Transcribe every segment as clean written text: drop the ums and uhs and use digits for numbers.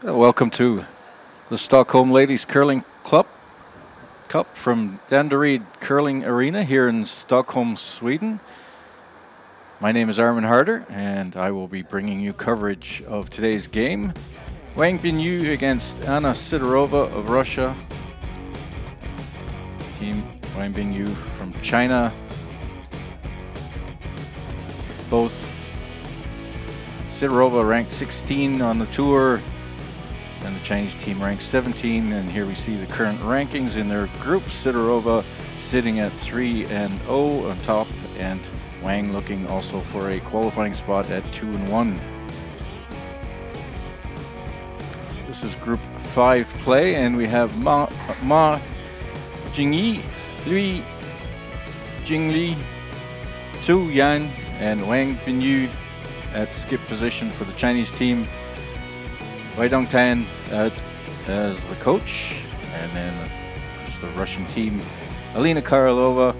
Welcome to the Stockholm Ladies Curling Cup from Danderyd Curling Arena here in Stockholm, Sweden. My name is Armin Harder, and I will be bringing you coverage of today's game. Wang Binyu against Anna Sidorova of Russia. Team Wang Binyu from China. Both Sidorova ranked 16 on the tour, and the Chinese team ranked 17. And here we see the current rankings in their group. Sidorova sitting at 3-0 on top, and Wang looking also for a qualifying spot at 2-1. This is Group 5 play, and we have Ma Jingyi, Lui Jingli, Zhu Yan, and Wang Binyu at skip position for the Chinese team. Wei Dongtan as the coach, and then the Russian team, Alina Kovaleva,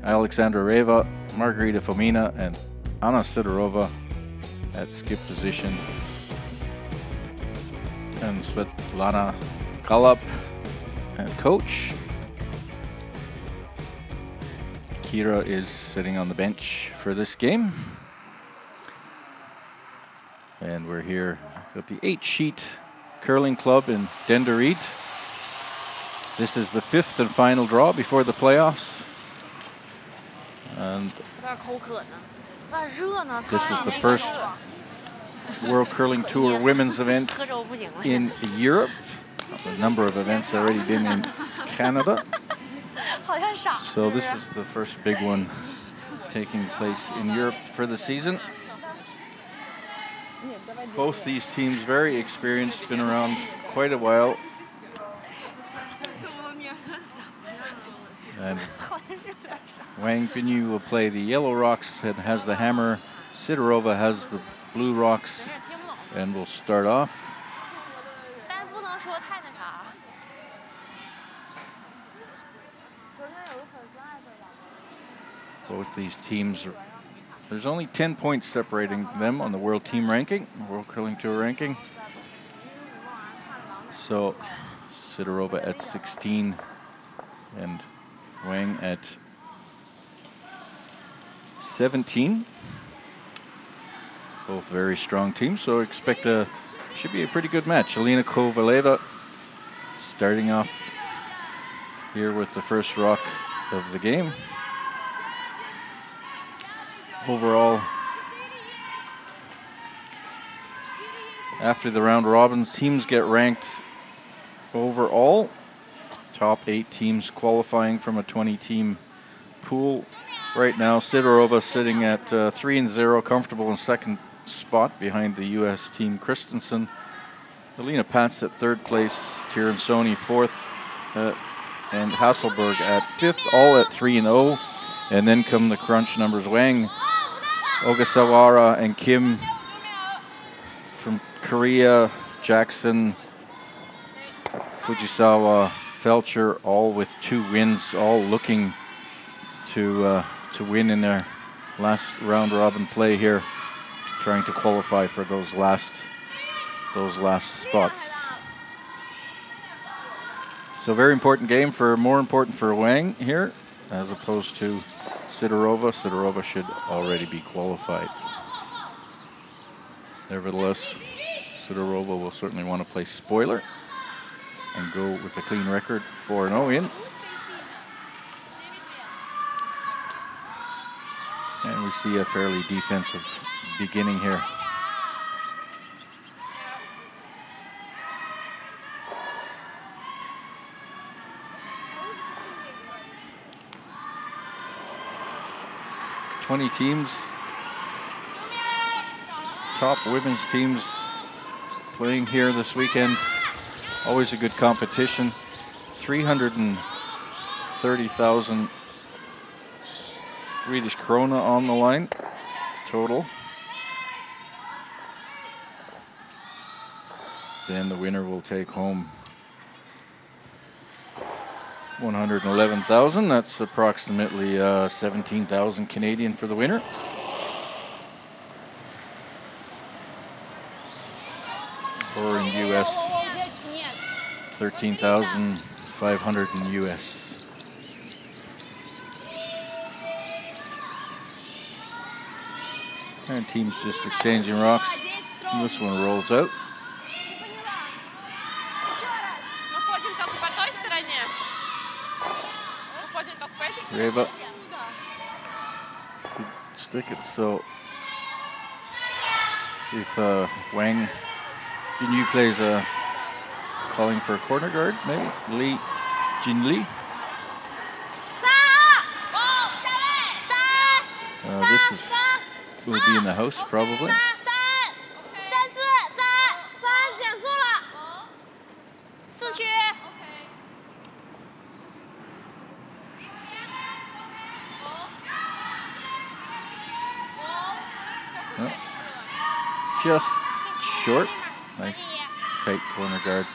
Alexandra Reva, Margarita Fomina, and Anna Sidorova at skip position, and Svetlana Kalap at coach. Kira is sitting on the bench for this game. And we're here at the 8-sheet curling club in Danderyd. This is the 5th and final draw before the playoffs. And this is the first World Curling Tour women's event in Europe. A number of events already been in Canada. So this is the first big one taking place in Europe for the season. Both these teams very experienced, been around quite a while. And Wang Binyu will play the yellow rocks and has the hammer. Sidorova has the blue rocks, and we'll start off. Both these teams, there's only 10 points separating them on the World Team ranking, World Curling Tour ranking. So Sidorova at 16 and Wang at 17. Both very strong teams, so expect should be a pretty good match. Alina Kovaleva starting off here with the first rock of the game. Overall, after the round robins, teams get ranked overall. Top 8 teams qualifying from a 20-team pool. Right now, Sidorova sitting at 3-0, comfortable in second spot behind the U.S. team Christensen. Alina Pats at 3rd place, Tiransoni 4th, and Hasselberg at 5th, all at 3-0. And then come the crunch numbers. Wang, Ogasawara, and Kim from Korea, Jackson, Fujisawa, Felcher, all with 2 wins, all looking to win in their last round robin play here, trying to qualify for those last spots. So very important game, more important for Wang here, as opposed to Sidorova. Sidorova should already be qualified. Nevertheless, Sidorova will certainly want to play spoiler and go with a clean record, 4-0 in. And we see a fairly defensive beginning here. Twenty teams, top women's teams playing here this weekend. Always a good competition. 330,000 Swedish krona on the line total. Then the winner will take home 111,000. That's approximately 17,000 Canadian for the winner. 13,500 in US. And teams just exchanging rocks. And this one rolls out. Reva. Stick it, so see if Wang Jinyu plays calling for a corner guard, maybe. Jin Lee. Will be in the house probably. Oh. Just short. Nice tight corner guard.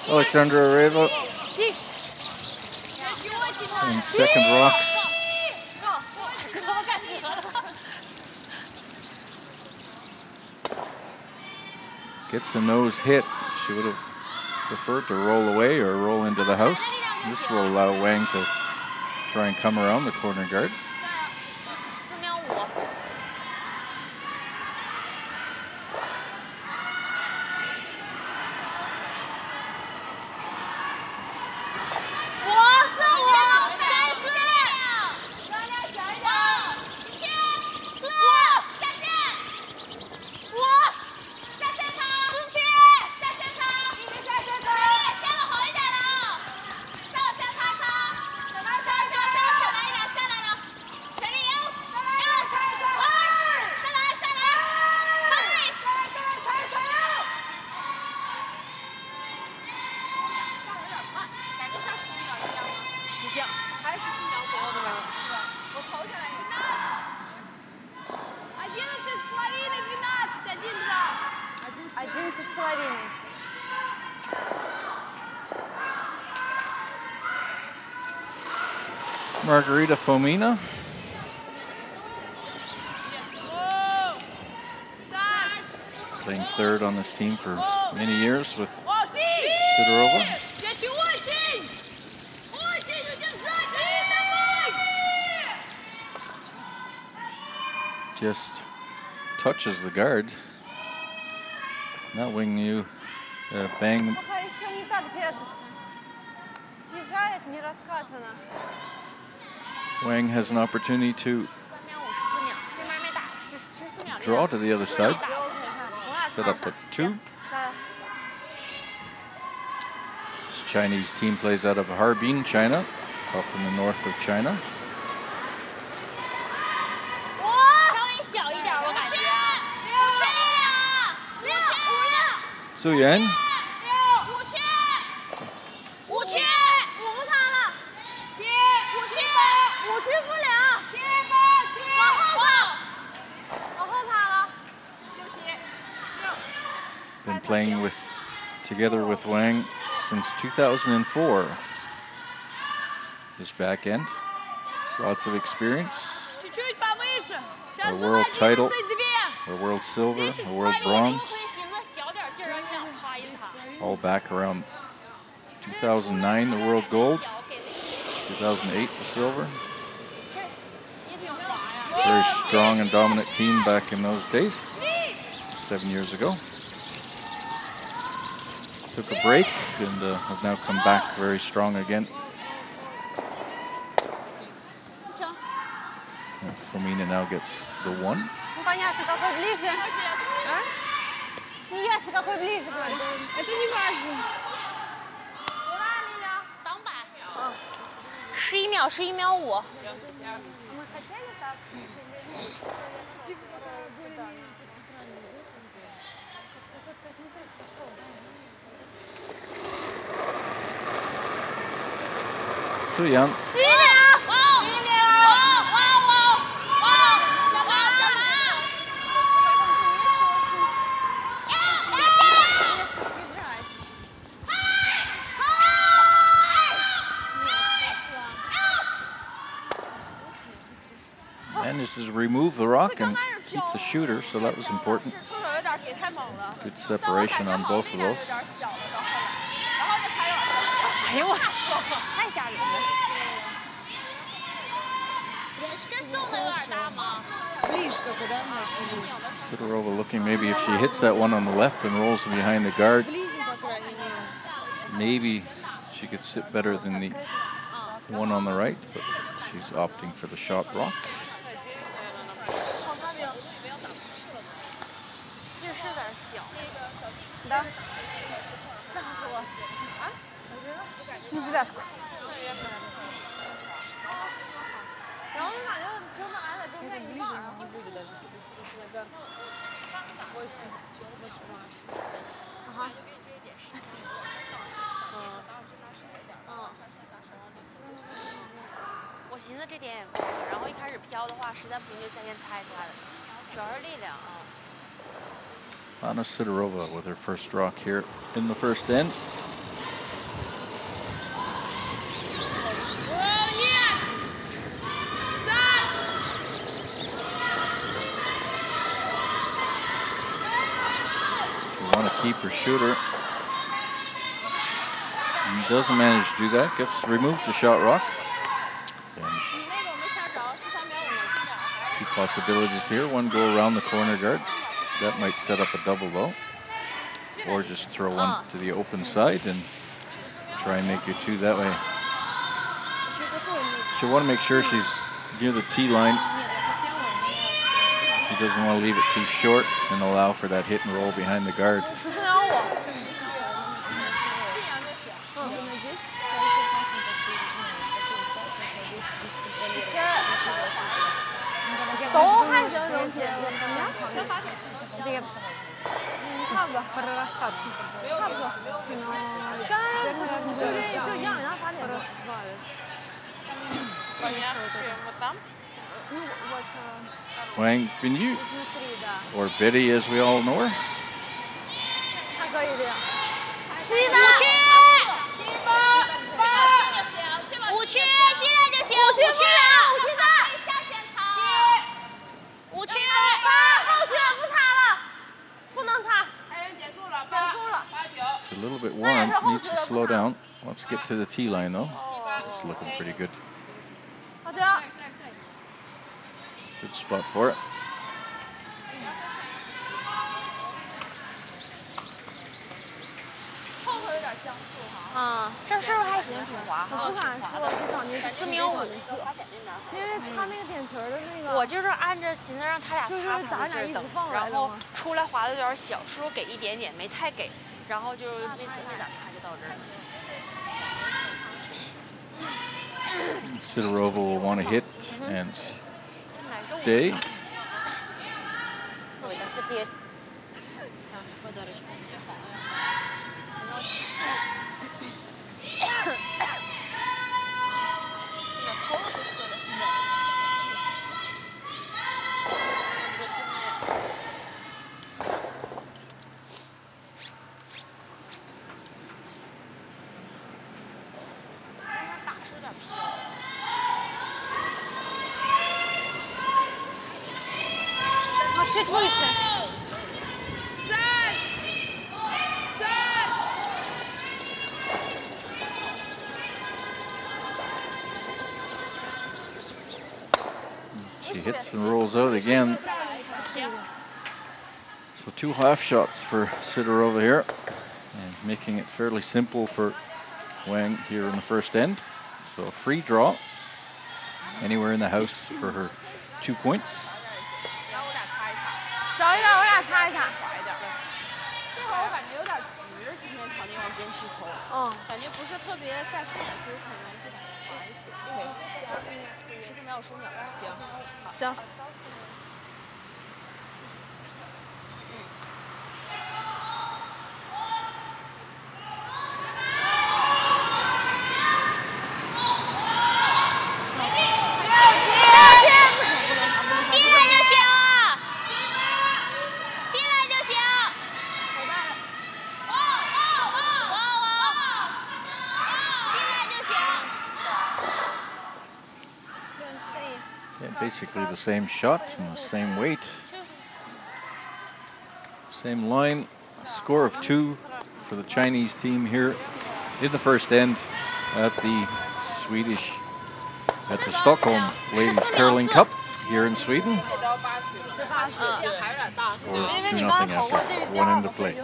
Alexandra Reva in second rocks. Gets the nose hit. She would have preferred to roll away or roll into the house. This will allow Wang to try and come around the corner guard. Margarita Fomina. Playing third on this team for many years with Sidorova. Just touches the guard. Not Wing Yu. Bang. Wang has an opportunity to draw to the other side. Set up at 2. This Chinese team plays out of Harbin, China, up in the north of China. Su Yan. Been playing together with Wang since 2004. This back end, lots of experience. A world title, a world silver, a world bronze. All back around 2009, the world gold. 2008, the silver. Very strong and dominant team back in those days, 7 years ago. Took a break and have now come back very strong again. Fomina now gets the 1. Su Yan. to remove the rock and keep the shooter, so that was important. Good separation on both of those. 哎呦我去，太吓人了！这送的有点大吗？ Sidorova looking maybe if she hits that one on the left and rolls behind the guard, maybe she could sit better than the one on the right, but she's opting for the shot rock. Sidorova with her first rock here in the first end. Want to keep her shooter. He doesn't manage to do that. Removes the shot rock. And two possibilities here. One go around the corner guard. That might set up a double though. Or just throw one to the open side and try and make it two that way. She'll want to make sure she's near the tee line. She doesn't want to leave it too short and allow for that hit and roll behind the guard. Wang Binyu, or Betty as we all know her. It's a little bit warm, needs to slow down. Let's get to the tee line though. It's looking pretty good. Good spot for it. Sidorova will want to hit and stay. She hits and rolls out again. So two half shots for Sidorova here, and making it fairly simple for Wang here in the first end. So a free draw anywhere in the house for her 2 points. Basically the same shot and the same weight. Same line. A score of 2 for the Chinese team here in the first end at the Stockholm Ladies Curling Cup here in Sweden. Or 2-0 after 1 end of play.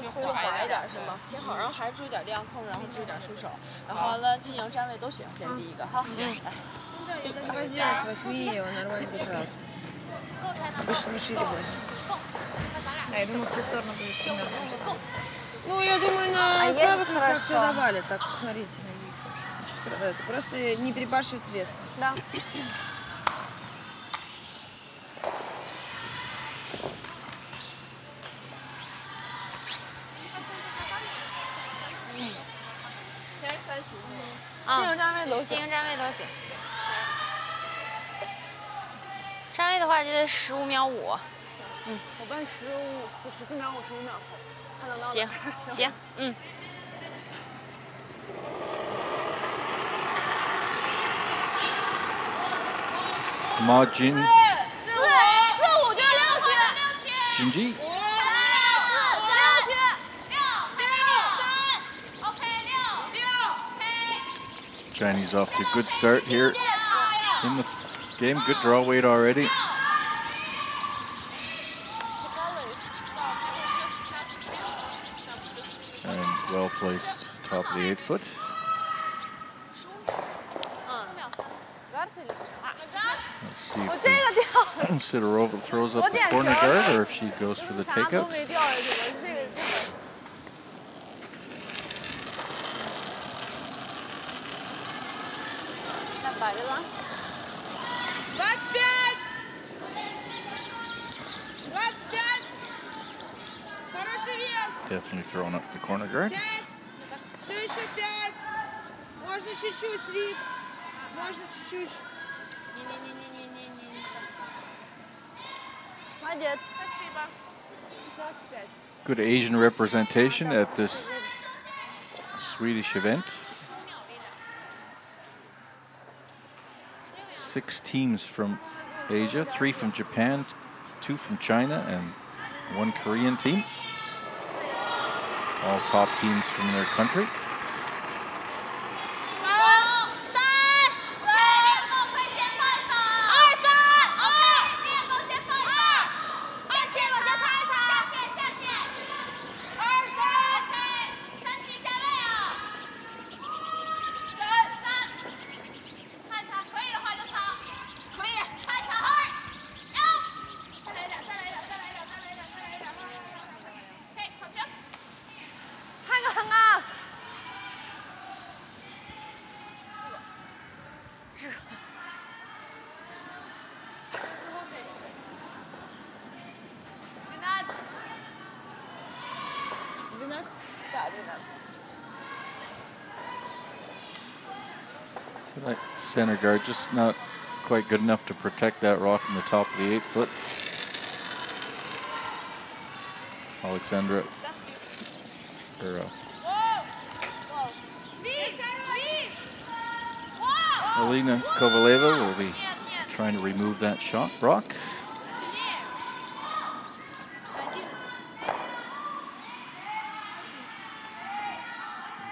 Ну, я думаю, на слабых весах все добавят, так что смотрите. Просто не перебарщивать с весом. Да.电影站位都行。电影站位都行。站位的话就得15秒5。嗯，我奔14秒5、15秒后。行行，嗯。Margin. 4、5就6区。Jinji. Chinese off to a good start here in the game. Good draw weight already. And well placed top of the 8 foot. Let's see if Sidorova throws up the corner guard or if she goes for the takeout. Definitely throwing up the corner guard. Все еще 5. Можно чуть-чуть свип. Можно чуть-чуть. Молодец. Спасибо. 25. Good Asian representation at this Swedish event. 6 teams from Asia, 3 from Japan, 2 from China, and 1 Korean team. All top teams from their country. So that center guard just not quite good enough to protect that rock in the top of the 8 foot. Alexandra. Elena Kovaleva will be trying to remove that shot rock.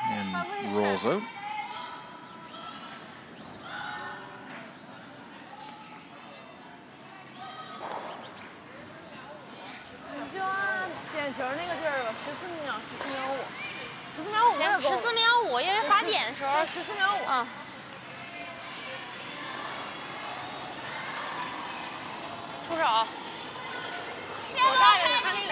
And rolls out.14秒5，因为罚点的时候14秒5。嗯。出手。我大人看那个。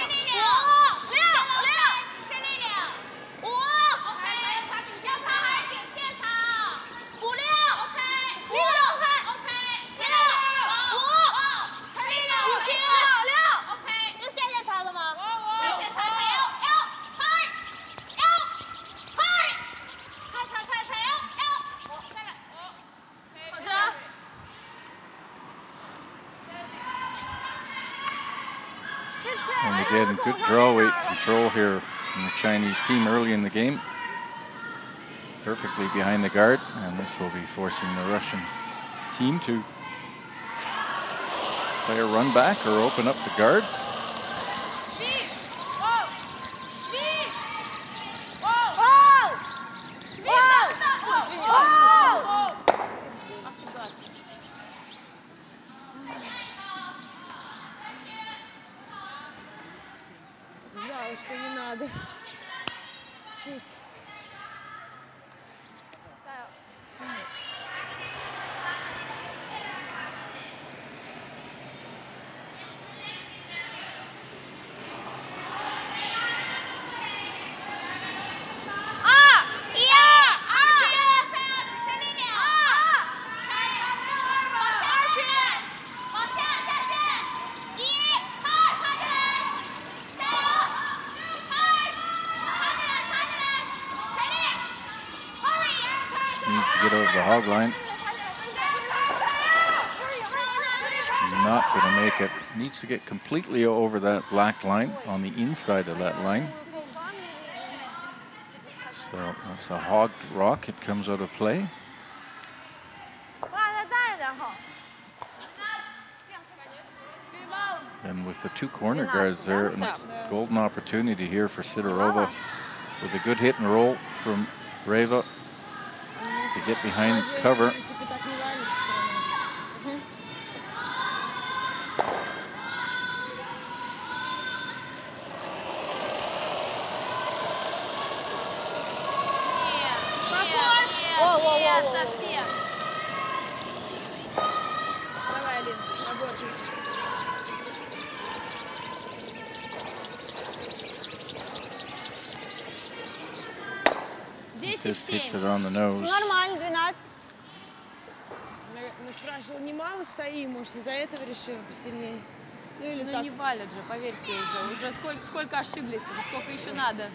And again, good draw weight control here from the Chinese team early in the game. Perfectly behind the guard, and this will be forcing the Russian team to Play a run back or open up the guard. Знала, что не надо. Чуть. Get over the hog line. Not going to make it. Needs to get completely over that black line on the inside of that line. So that's a hogged rock. It comes out of play. And with the two corner guards there, a golden opportunity here for Sidorova with a good hit and roll from Reva to get behind cover. Just hits it on the nose. Нормально, 12. Мы спрашивали, немало стоим, может, из-за этого решил посильнее? Ну, или так? Не валят же, поверьте уже. Уже сколько ошиблись, уже сколько еще надо.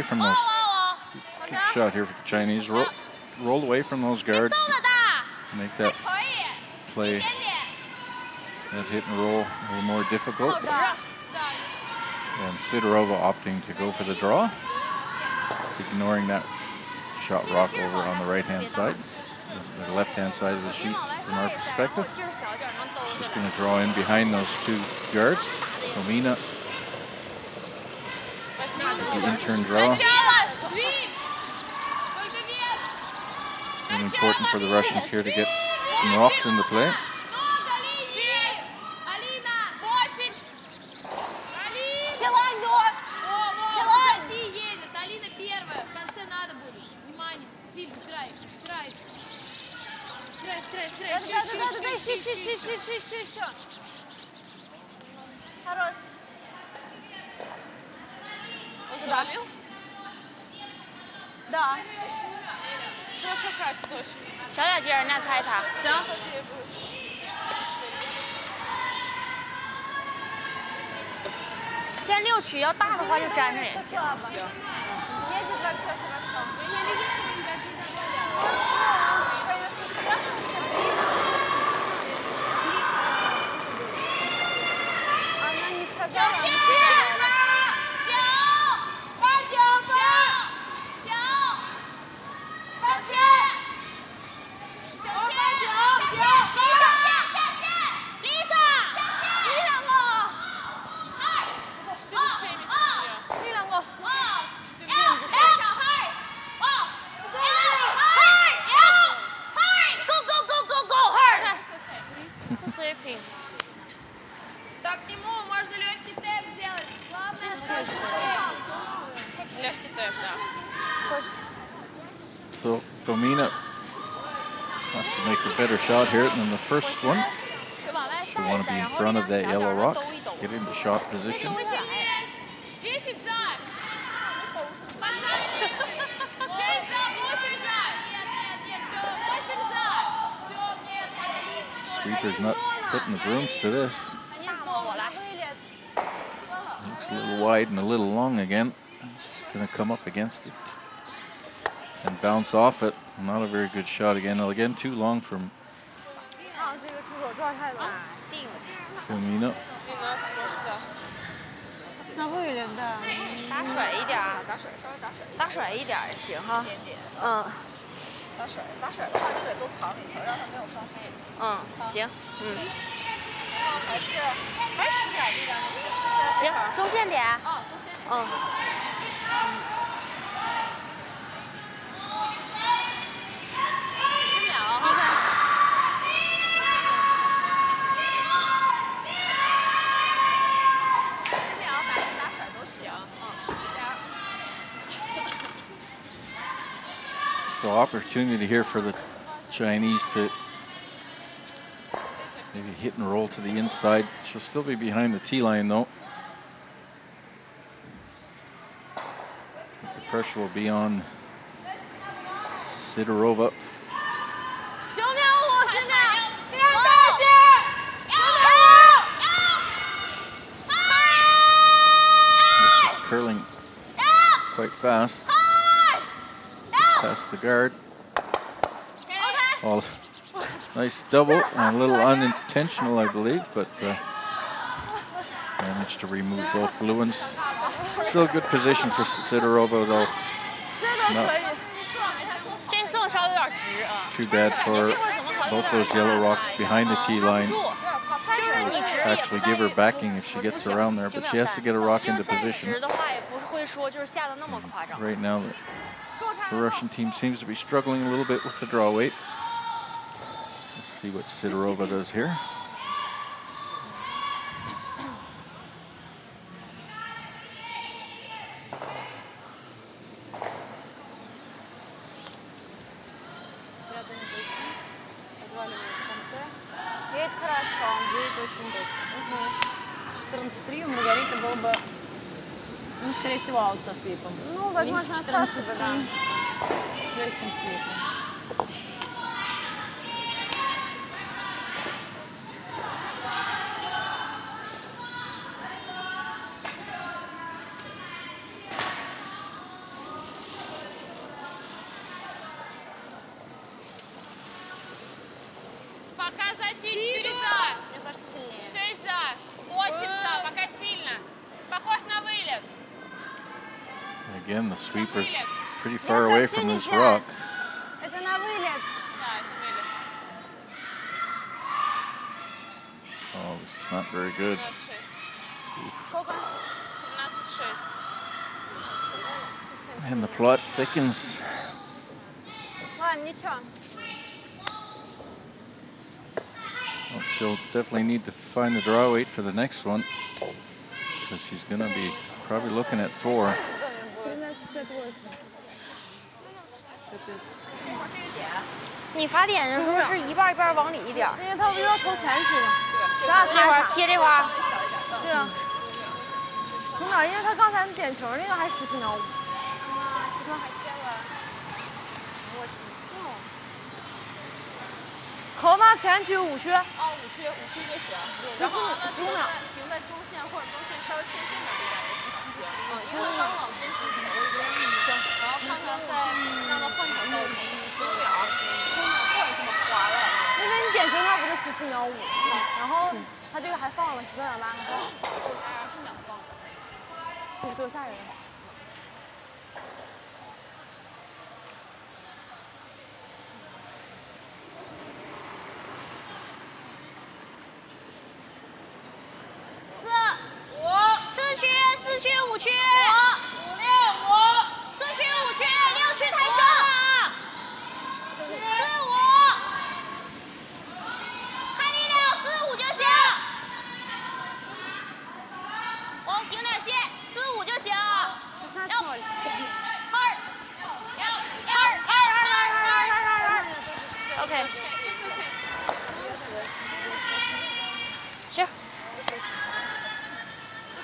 From those, good shot here for the Chinese. Roll away from those guards. Make that play, that hit and roll a little more difficult. And Sidorova opting to go for the draw, ignoring that shot rock over on the right-hand side, the left-hand side of the sheet from our perspective. Just going to draw in behind those two guards. Tomina. The in-turn draw. And important for the Russians here to get some rocks into play. Да. Хорошо катит очень. 小眼睛，人家猜一猜。行。先6曲，要大的话就粘着也行。行。So Tomina has to make a better shot here than the first one. They want to be in front of that yellow rock, get into shot position. keeper's not putting the brooms to this. Looks a little wide and a little long again. She's going to come up against it and bounce off it. Not a very good shot again. Again, too long from Filomena. 那会了的。打甩一点，打甩一点也行哈。嗯。打甩的话就得都藏里头，让它没有双飞也行。嗯，行，嗯。还是10点这边就行，是不是？行，中线点。啊，中线点。嗯。10秒哈。 So opportunity here for the Chinese to maybe hit and roll to the inside. She'll still be behind the tee line though. But the pressure will be on Sidorova. This is curling quite fast. Past the guard. Oh, nice double and a little unintentional, I believe, but managed to remove both blue ones. Still good position for Sidorova, though. Not too bad for both those yellow rocks behind the tee line. Actually give her backing if she gets around there, but she has to get a rock into position. Right now, the Russian team seems to be struggling a little bit with the draw weight. Let's see what Sidorova does here. Едет хорошо, он едет очень быстро. 14-3 у Маргариты был бы, ну, скорее всего, аут со свипом. Ну, возможно, 14 да. С легким свипом. Пока затишь, 4 за. Мне кажется, сильнее. 6 за. 8 за. Пока сильно. Похож на вылет. Again, the sweeper's pretty far away from this rock. Это на вылет. Да, это вылет. Oh, this is not very good. Сколько? 17-6. And the plot thickens. Ладно, ничего. Well, she'll definitely need to find the draw weight for the next one, because she's going to be probably looking at 4. 你罚点的时候是一半一半往里一点，因为他们要投前去了。这块贴这块。对啊。从哪？因为他刚才点球那个还14秒5。这块还签了默契。投到前区5区。哦，5区就行。然后呢，停在中线或者中线稍微偏正面一点的4区。因为他刚往中区投一个然后看看再让他换成到10秒或者这么滑了。因为你点球他不是14秒5，然后他这个还放了10秒8个分。14秒放。这是多吓人。4区5区。5、6、5。4区5区，6区太深了。4、5。看力量，4、5就行。我顶点线，4、5就行。OK。Sure.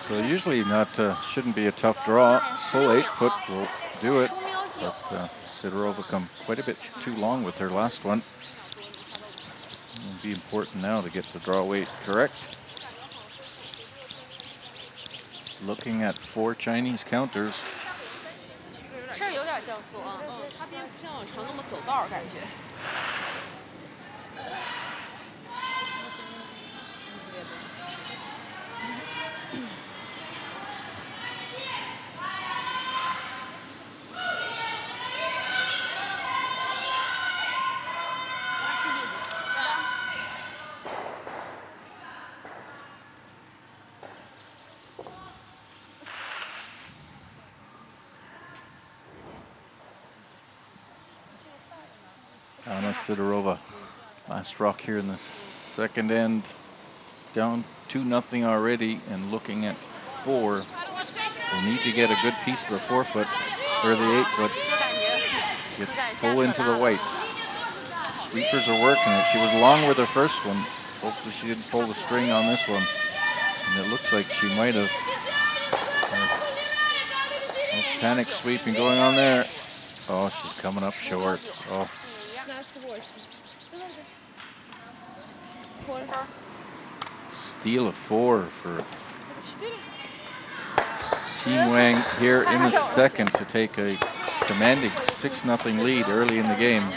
So usually shouldn't be a tough draw. Full 8 foot will do it, but Sidorova come quite a bit too long with her last one. It'll be important now to get the draw weight correct. Looking at 4 Chinese counters. 是有点降速啊，它并不像往常那么走道感觉。Sidorova, last rock here in the second end, down 2-0 already, and looking at 4. We'll need to get a good piece of the 4-foot or the 8-foot. Pull into the white. Sweepers are working it. She was long with her first one. Hopefully she didn't pull the string on this one. And it looks like she might have. Panic sweeping going on there. Oh, she's coming up short. Oh. Steal of 4 for Team Wang here in the second to take a commanding 6-0 lead early in the game. And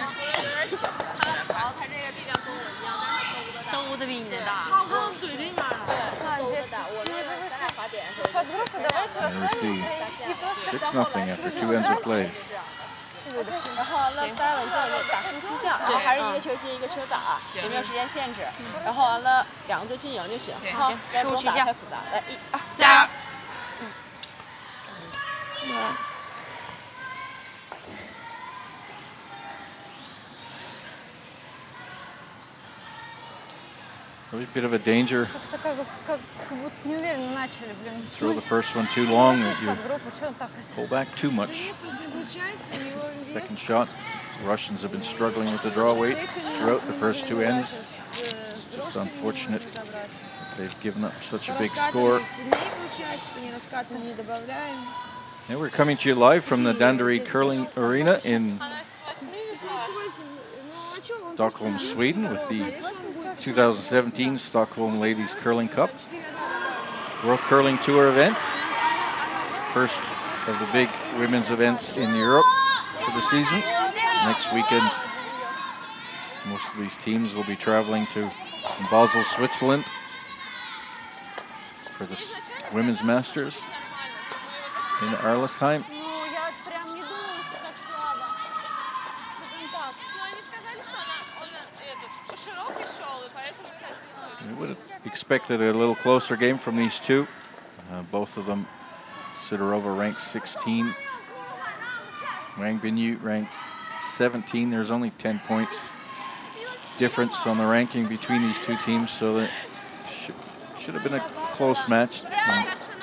we see 6-0 after 2 ends of play. 然后完了，待会儿叫你打出去向，然后还是一个球接一个球打，也没有时间限制。然后完了，2个队进赢就行。好，输去向。太复杂，来1、2，加油！Really a bit of a danger. Throw the first one too long, if you pull back too much. Second shot. The Russians have been struggling with the draw weight throughout the first 2 ends. It's unfortunate they've given up such a big score. And we're coming to you live from the Danderyd Curling Arena in Stockholm, Sweden, with the 2017 Stockholm Ladies Curling Cup World Curling Tour event. First of the big women's events in Europe for the season. Next weekend, most of these teams will be traveling to Basel, Switzerland for the Women's Masters in Arlesheim. We would have expected a little closer game from these two. Both of them, Sidorova ranked 16, Wang Binyu ranked 17. There's only 10 points difference on the ranking between these two teams, so that should have been a close match.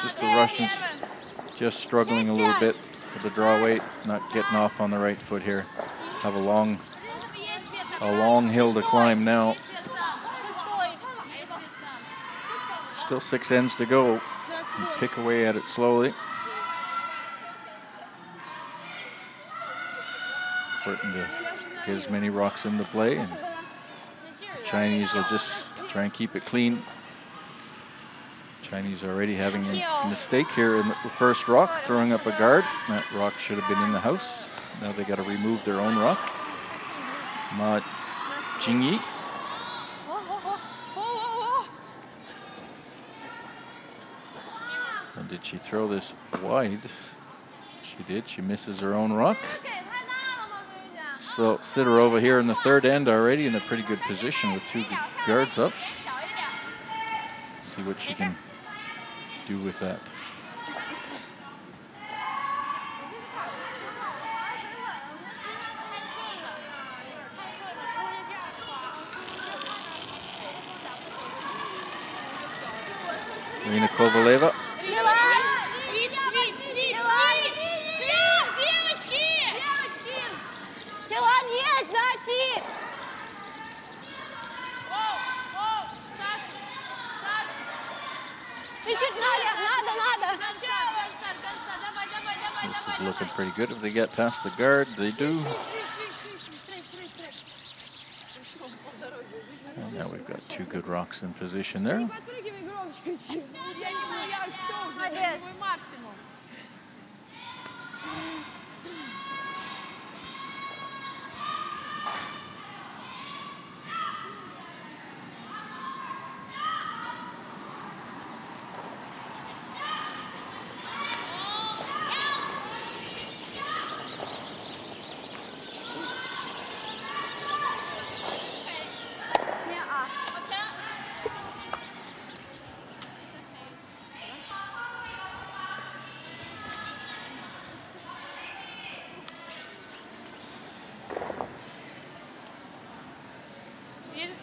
Just the Russians just struggling a little bit with the draw weight, not getting off on the right foot here. Have a long hill to climb now. Still 6 ends to go. And pick away at it slowly. Important to get as many rocks into play, and the Chinese will just try and keep it clean. Chinese already having a mistake here in the first rock, throwing up a guard. That rock should have been in the house. Now they got to remove their own rock. Ma Jingyi. And did she throw this wide? She did. She misses her own rock. So Sidorova here in the third end already in a pretty good position with 2 guards up. Let's see what she can do with that. Marina Kovaleva. This is looking pretty good if they get past the guard. They do. And Now we've got two good rocks in position there.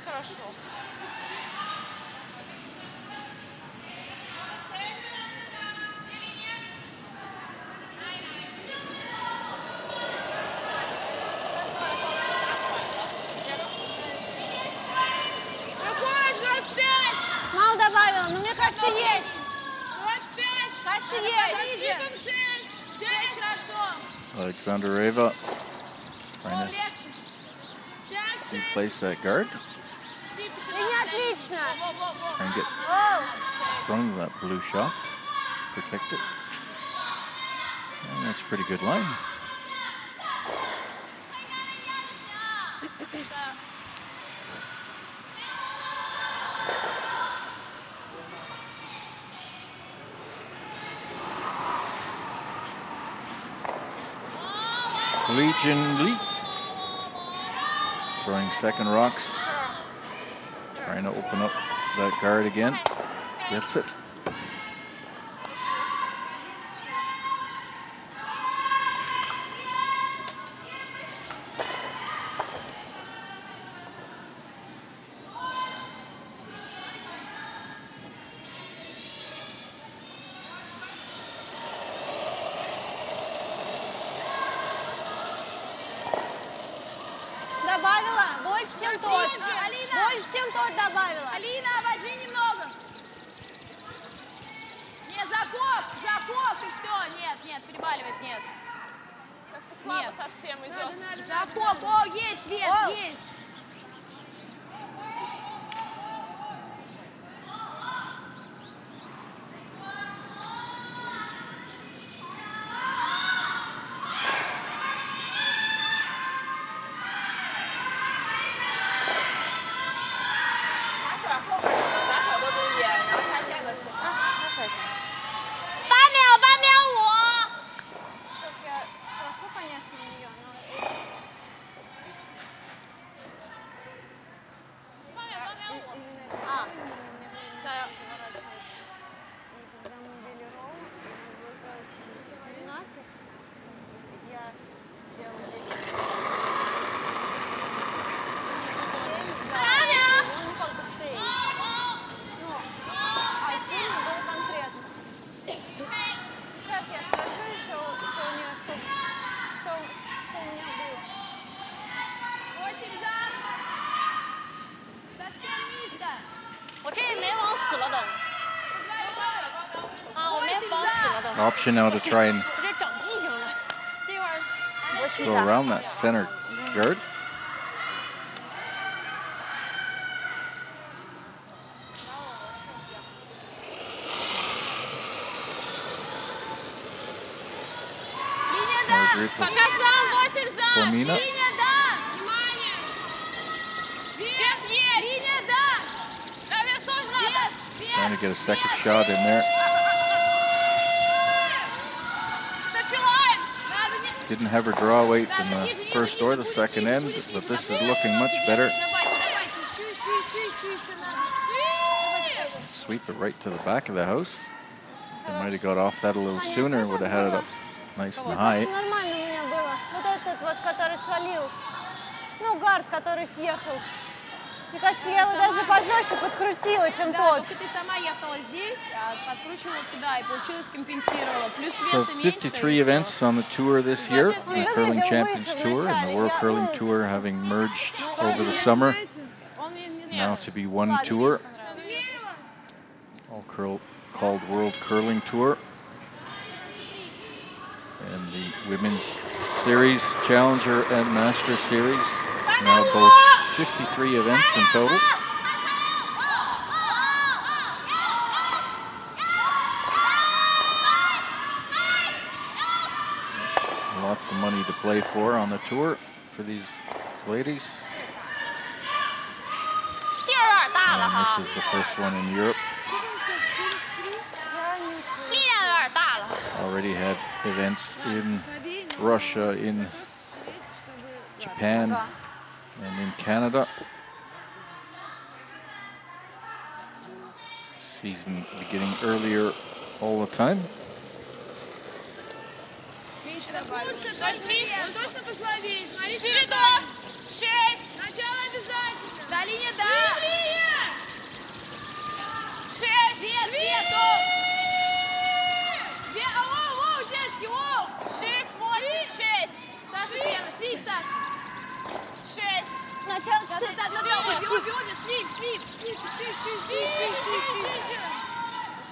Хорошо. Мало добавила, но мне кажется, есть. Кажется, есть. Alexandrova trying to replace that guard. Отлично. Try and get throwing that blue shot. Protect it. And that's a pretty good line. Legion Lee throwing second rocks. Trying to open up that guard again. Gets it. Добавила больше, чем тот. Больше, чем тот добавила. Алина, возьми немного. Нет, закоп, и все. Нет, перебаливает, нет. Как-то слабо совсем идет. Закоп, о, есть вес, есть. Option now to try and go around that center guard. Pomina. Trying to get a second shot in there. Didn't have her draw weight in the first or the second end, but this is looking much better. Sweep it right to the back of the house. They might have got off that a little sooner, would have had it up nice and high. Нормально у меня было. Вот этот вот, который свалил. Ну, гард, который съехал. Мне кажется, я его даже пожестче подкрутила, чем тот. Только ты сама ехала здесь, а подкручивала туда, и получилось компенсировала. Плюс So веса меньше. 53 events on the tour this year, the Curling Champions Tour and the World Curling Tour having merged over the summer. Now to be one tour, all called World Curling Tour. And the Women's Series, Challenger and Master Series now boast 53 events in total. Lots of money to play for on the tour for these ladies. And this is the first one in Europe. Already had events in Russia, in Japan, and in Canada. Season beginning earlier all the time.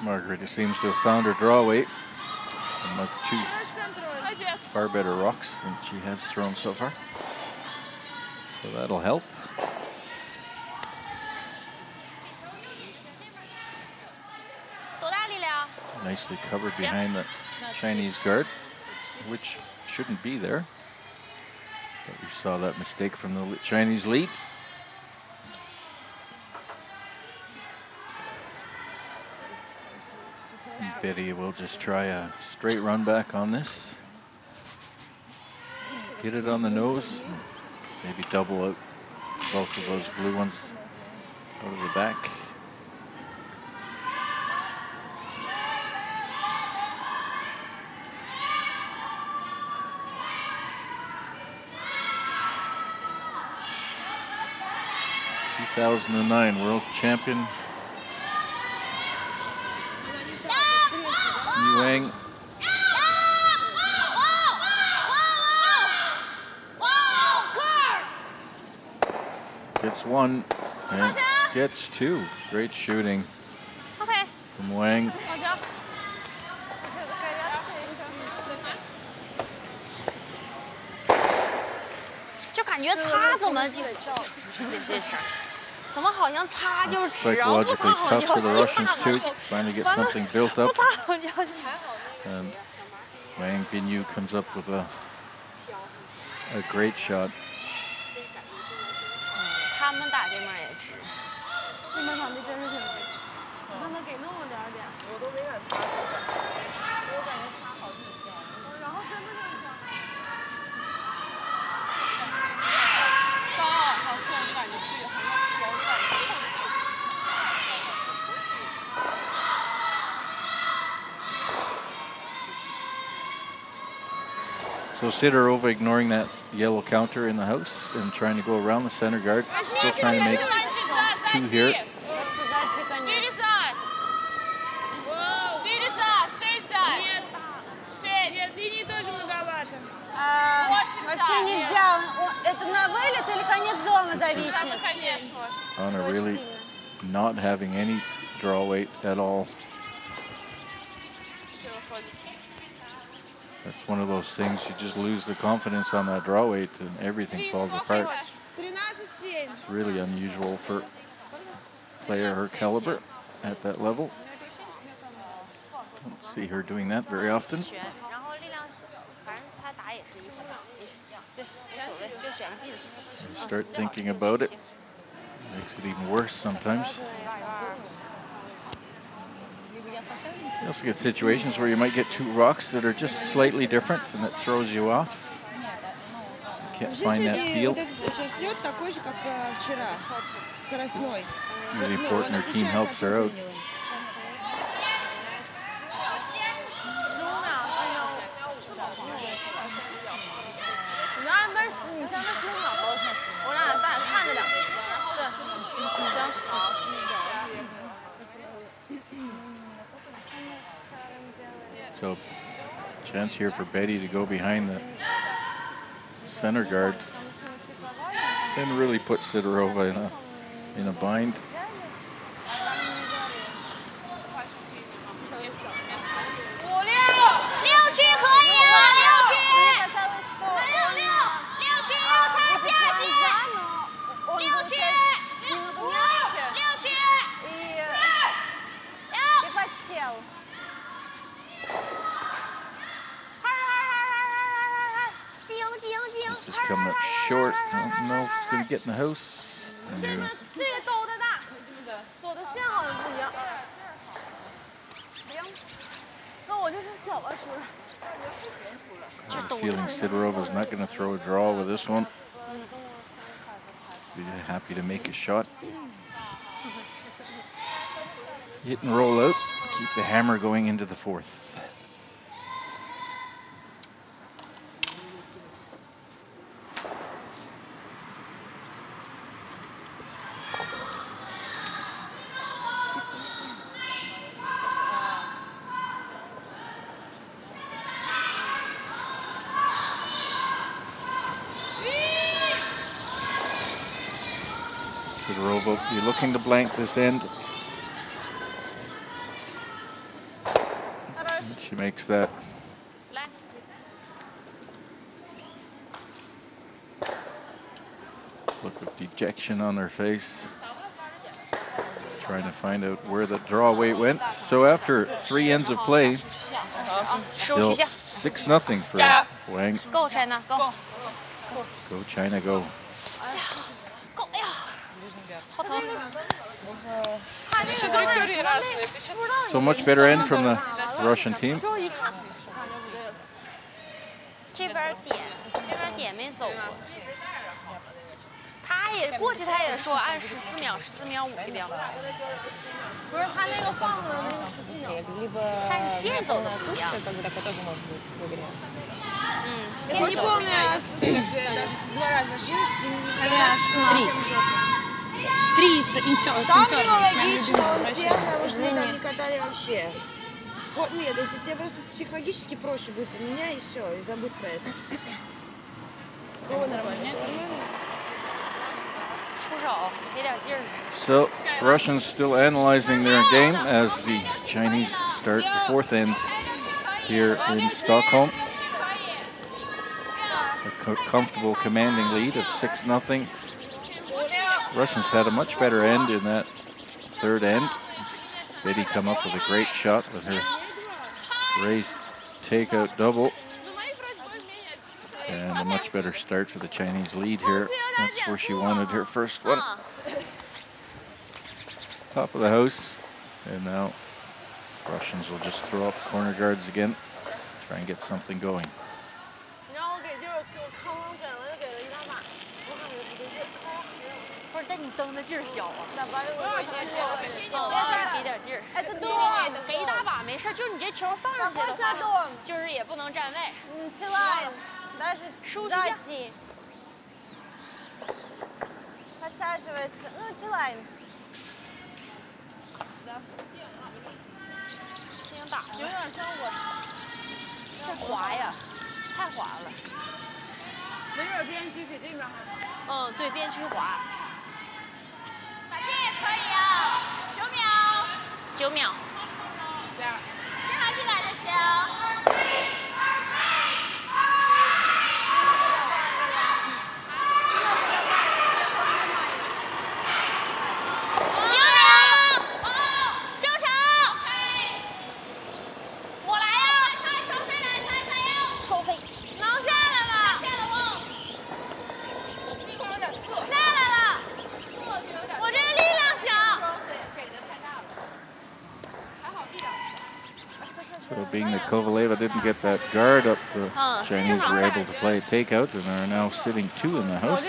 Margaret seems to have found her draw weight. And two far better rocks than she has thrown so far. So that'll help. Nicely covered behind the Chinese guard, which shouldn't be there. But we saw that mistake from the Chinese lead. Betty will just try a straight run back on this. Get it on the nose. Maybe double out both of those blue ones out of the back. '2009 world champion Wang. Gets one and gets two. Great shooting from Wang. Psychologically tough for the Russians too. Trying to get something built up. And Wang Binyu comes up with a great shot. So Sidorova ignoring that yellow counter in the house and trying to go around the center guard. Still trying to make two here. Anna really not having any draw weight at all. That's one of those things, you just lose the confidence on that draw weight and everything falls apart. It's really unusual for a player her caliber at that level. Don't see her doing that very often. You start thinking about it, makes it even worse sometimes. You also get situations where you might get two rocks that are just slightly different and that throws you off. You can't find that feel. Really important her team helps her out. So, chance here for Betty to go behind the center guard and really put Sidorova in a bind. coming up short. I don't know if it's going to get in the house. No. 这个抖的大，抖的线好像不一样。那我就是小了出来。 I'm feeling Sidorova's not going to throw a draw with this one. Be happy to make a shot. Hit and roll out. Keep the hammer going into the fourth. Sidorova, you're looking to blank this end. She makes that. Look of dejection on her face. Trying to find out where the draw weight went. So after 3 ends of play, still 6-0 for Wang. Go China, go. Go China, go. So much better end from the Russian team. 这边点没走过。他也过去，他也说按14秒，14秒5一定。不是他那个放的那个14秒，但是线走的不一样。Неполное отсутствие, даже 2 раза жил с ним никогда совсем жопа. 3 с Там было логично, он сел, потому что мы там не катали вообще. Вот, нет, если тебе просто психологически проще будет поменять, и все, и забудь про это. Кого нормально? So, Russians still analyzing their game as the Chinese start the fourth end here in Stockholm. A comfortable commanding lead of 6-0. Russians had a much better end in that third end. Betty come up with a great shot with her raised takeout double. And a much better start for the Chinese lead here. That's where she wanted her first one. Top of the house. And now Russians will just throw up corner guards again. Try and get something going. Даже сзади. Подсаживается. Ну, Тилайн. Да. 有点像我。太滑呀，太滑了。没准边区比这边还滑。嗯，对，边区滑。打这也可以啊，9秒。9秒。这样。这样进来就行。 So being that Kovaleva didn't get that guard up, the Chinese were able to play a takeout and are now sitting 2 in the house.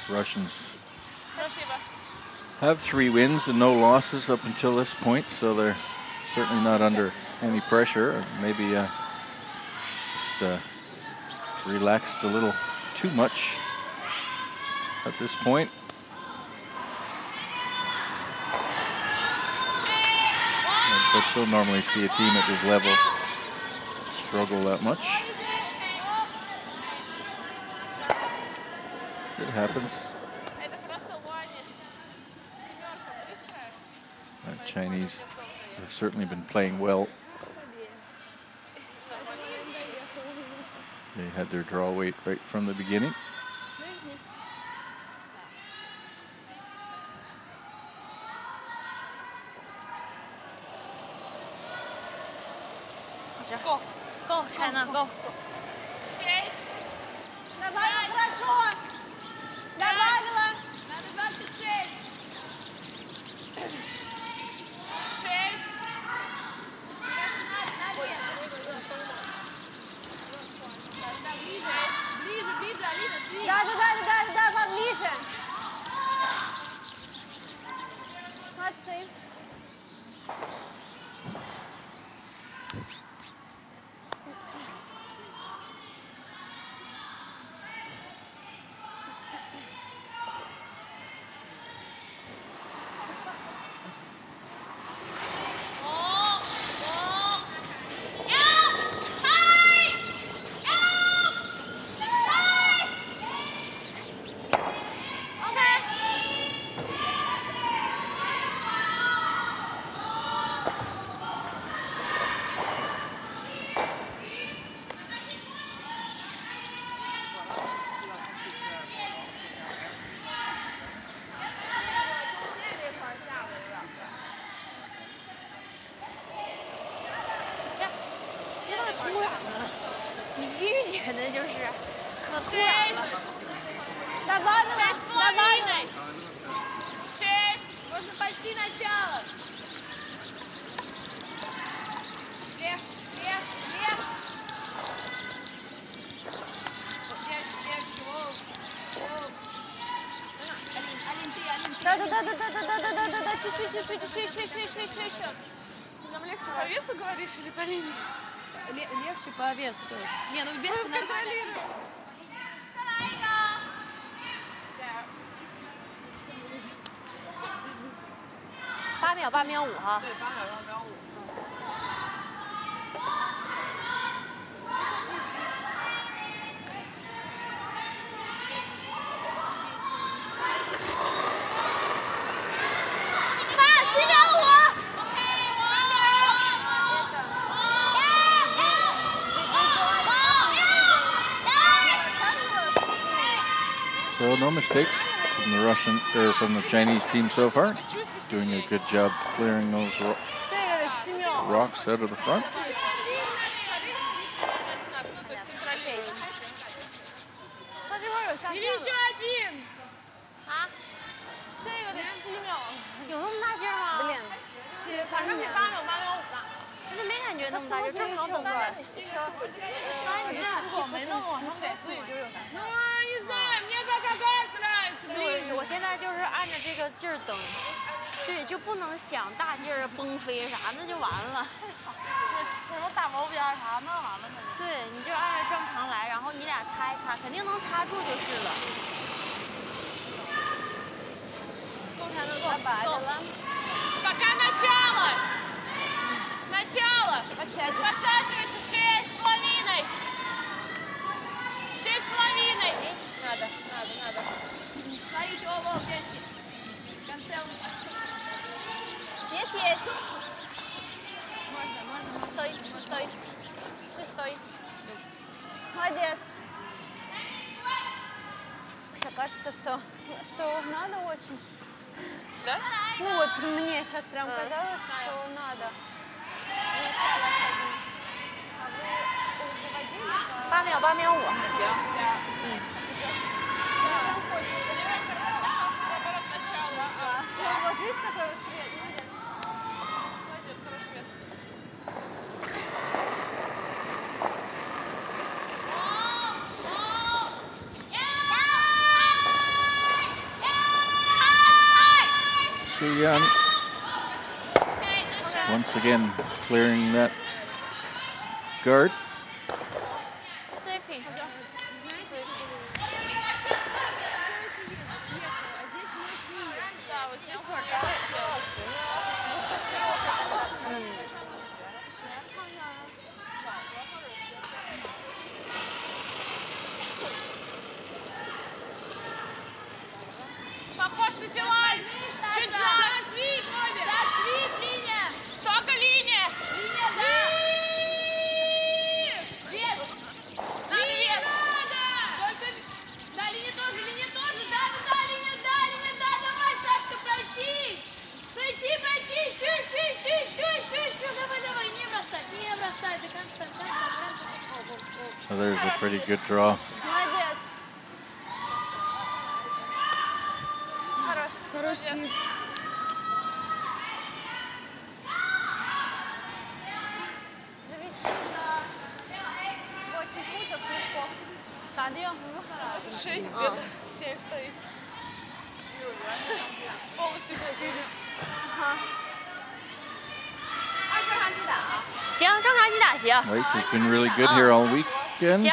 Russians have 3 wins and no losses up until this point, so they're certainly not under any pressure. Maybe just relaxed a little too much at this point. But don't normally see a team at this level struggle that much. It happens. Chinese have certainly been playing well. They had their draw weight right from the beginning. Go, go, China, go. Добавила хорошо. Добавила. Надо 26. 6. Ближе, ближе, Алина, ближе. Да, поближе. Молодцы. Добавила. 6. Можно почти начало. Вверх. Да. Чуть-чуть. Ты нам легче по весу говоришь или по линии? Легче по весу тоже. Не, ну вес нормально. 8秒8秒5哈。对，8秒8秒5。So no mistakes from the Russian or from the Chinese team so far. Doing a good job clearing those rocks out of the front. Или еще один. 啊？这个得7秒，有那么大劲儿吗？反正比8秒8秒5大，但是没感觉那么大劲，正常等段。但是你这出口没那么往上怼，所以就有啥。Ну, не знаю, мне пока как нравится ближе. 我现在就是按照这个劲儿蹬，对，就不能想大劲儿崩飞啥，那就完了。可能打毛边啥弄完了可能。对，你就按照正常来，然后你俩擦一擦，肯定能擦住就是了。够才能够。够。Пока начало. Начало. Подсаживается 6,5. 6,5. Надо. Смотрите, оба, девочки. В конце есть. Можно. Шестой. Молодец. Мне кажется, что надо очень. Да? Ну вот мне сейчас прям казалось, что надо. Начало особенно. А вы заводили? 8秒8秒5。行。Прям хочется. Наоборот, начало. Вот видишь, какой цвет? Молодец, хороший вес. Yan once again clearing that guard. Да, вот здесь вот жалость. Похож на филай! Чуть зашли, Бобби! Зашлите! So there's a pretty good draw. Молодец. Хорош. Завести за 8 футов легко. 打定。 6 где-то, 7 стоит. Полностью Ага. 正常击打啊。行，正常击打行。 Ice has been really good here all weekend. 行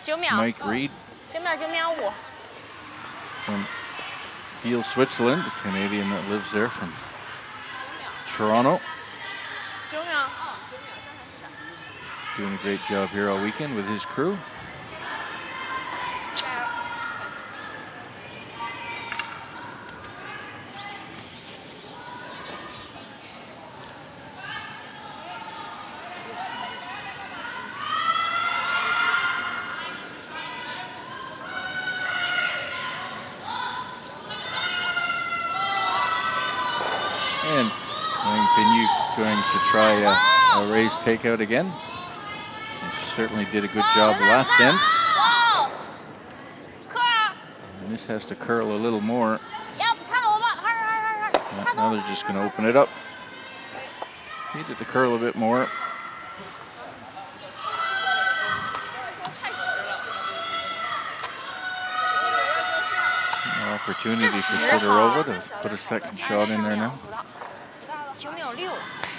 ，9秒。 Mike Reed 9秒9秒5。 from Kiel, Switzerland, the Canadian that lives there from Toronto. 9秒。 Doing a great job here all weekend with his crew. And Wang going to try a raised takeout again. He certainly did a good job last end. And this has to curl a little more. Now they're just going to open it up. Need it to curl a bit more. An opportunity for Sidorova to put a second shot in there now. 9秒6，10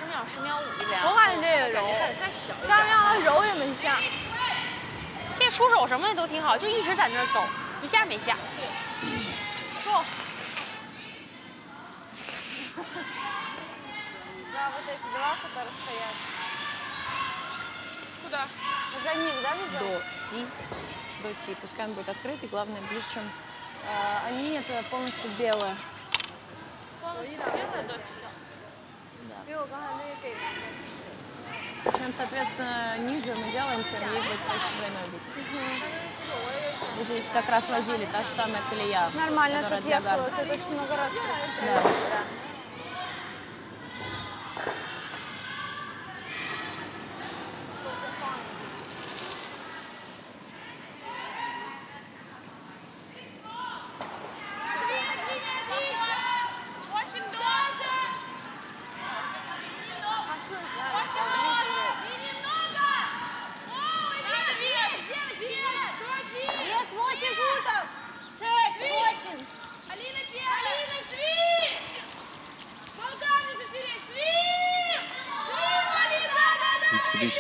秒10秒5这样。我感觉这个柔，但是让他柔也没下。这出手什么的都挺好，就一直在那儿走，一下没下。说。За вот эти два, которые стоят. Куда? За них, да, везем? До Ти. Пускай он будет открытый, главное, ближе, чем... Они это полностью белые. Полностью белая до Ти. Чем, соответственно, ниже мы делаем, тем ей будет проще двойной бить. Вот здесь как раз возили та же самая колея. Нормально, тут ехала, тут очень много раз. Да.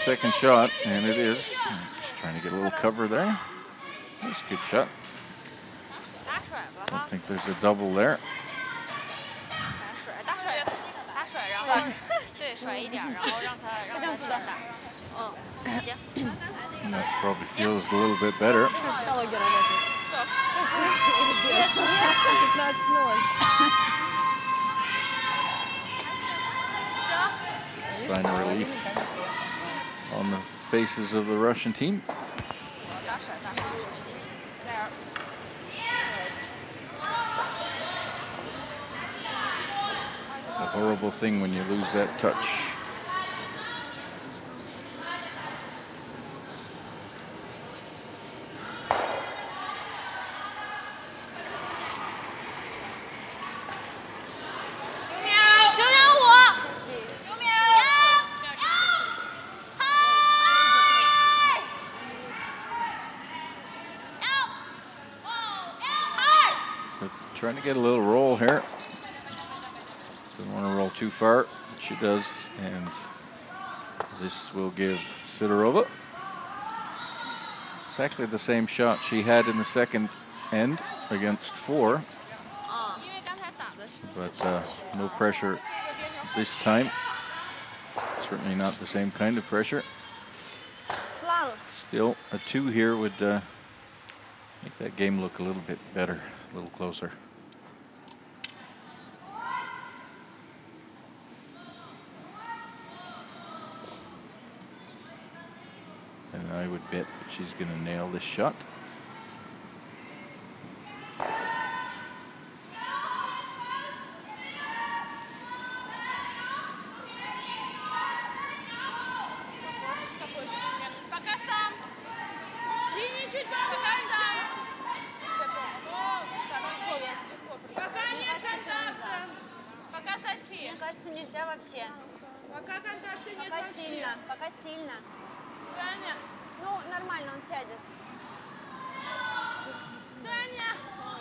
Second shot, and it is. Just trying to get a little cover there. That's a good shot. I think there's a double there. That probably feels a little bit better. Sign of relief on the faces of the Russian team. A horrible thing when you lose that touch. Trying to get a little roll here. Doesn't want to roll too far. She does, and this will give Sidorova exactly the same shot she had in the second end against 4. But no pressure this time. Certainly not the same kind of pressure. Still, a 2 here would make that game look a little bit better, a little closer. And I would bet that she's going to nail this shot. кажется, нельзя вообще. Пока контакта нет вообще. Пока сильно. Ну, нормально, он сядет.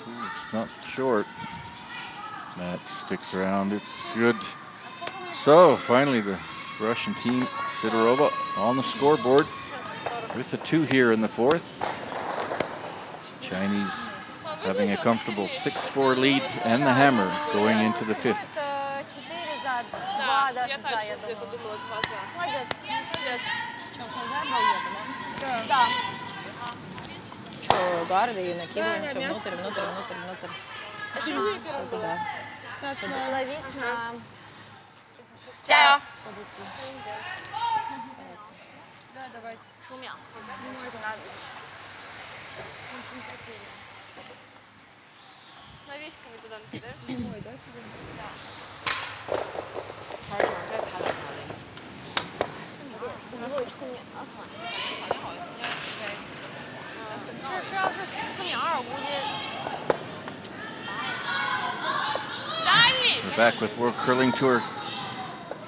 Ooh, it's not short. That sticks around. It's good. So finally, the Russian team, Sidorova, on the scoreboard with a 2 here in the 4th. Chinese having a comfortable 6-4 lead and the hammer going into the 5th. Гарды и накидываем все внутрь. Все туда. Чтобы ловить на... 加油！ Да, давайте. 10秒。 Навеськами туда накидаешь? Ой, да, тебе? Да. Семерочку мне. Ага. 这要是14秒2，我估计。 We're back with World Curling Tour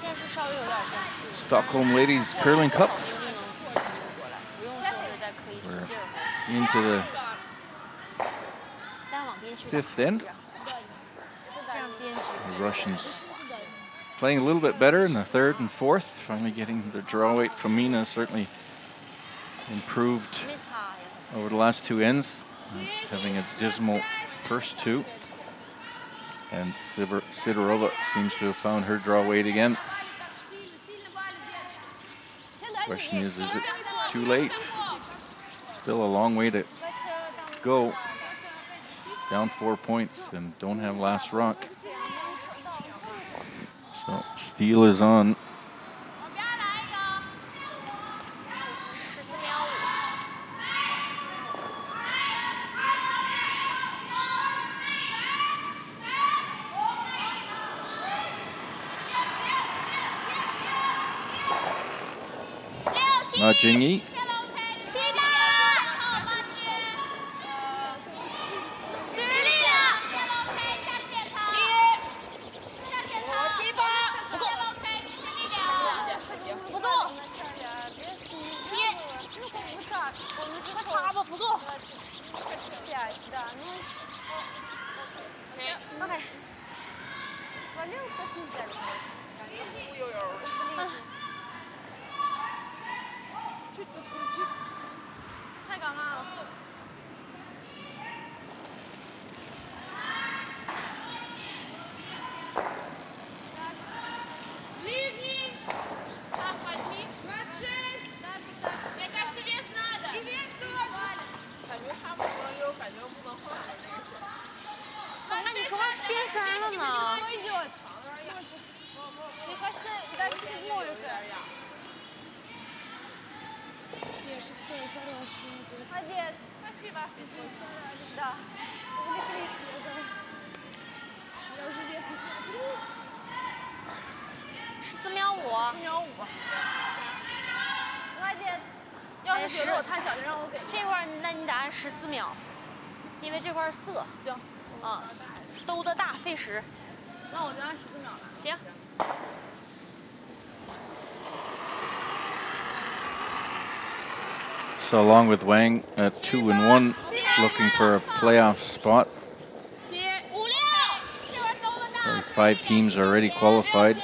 现在是稍微有点加速。 Stockholm Ladies Curling Cup. 不用说是再刻意起劲儿。 Into the 单往边去。 5th end. 这样边去。 The Russians playing a little bit better in the 3rd and 4th. Finally getting the draw weight from Mina certainly improved over the last 2 ends. Having a dismal first 2. And Sidorova seems to have found her draw weight again. Question is it too late? Still a long way to go. Down 4 points and don't have last rock. So Steele is on. 14秒5。 Ma Jingyi. 不够。 Свалил, потому что не взяли, короче. Чуть подкрути. 太尴尬了。Ближний! Так, возьми. 26! Мне кажется, вес надо. И вес тоже. 感觉差不多，又感觉不能换这个选。 怎么看你说话变声了呢？ Пойдет. Мне кажется, даже 7-й уже. Я 6-й, хороший. Молодец. Спасибо. Да. Увлеклись, да. Я уже вес не смотрю. 14秒5。 4秒5吧。Молодец. 要是觉得我太小，就让我给这块，那你得按14秒，因为这块色。行。啊，兜的大费时。那我就按14秒了。行。 So along with Wang at 2 and 1, looking for a playoff spot. 5 teams already qualified.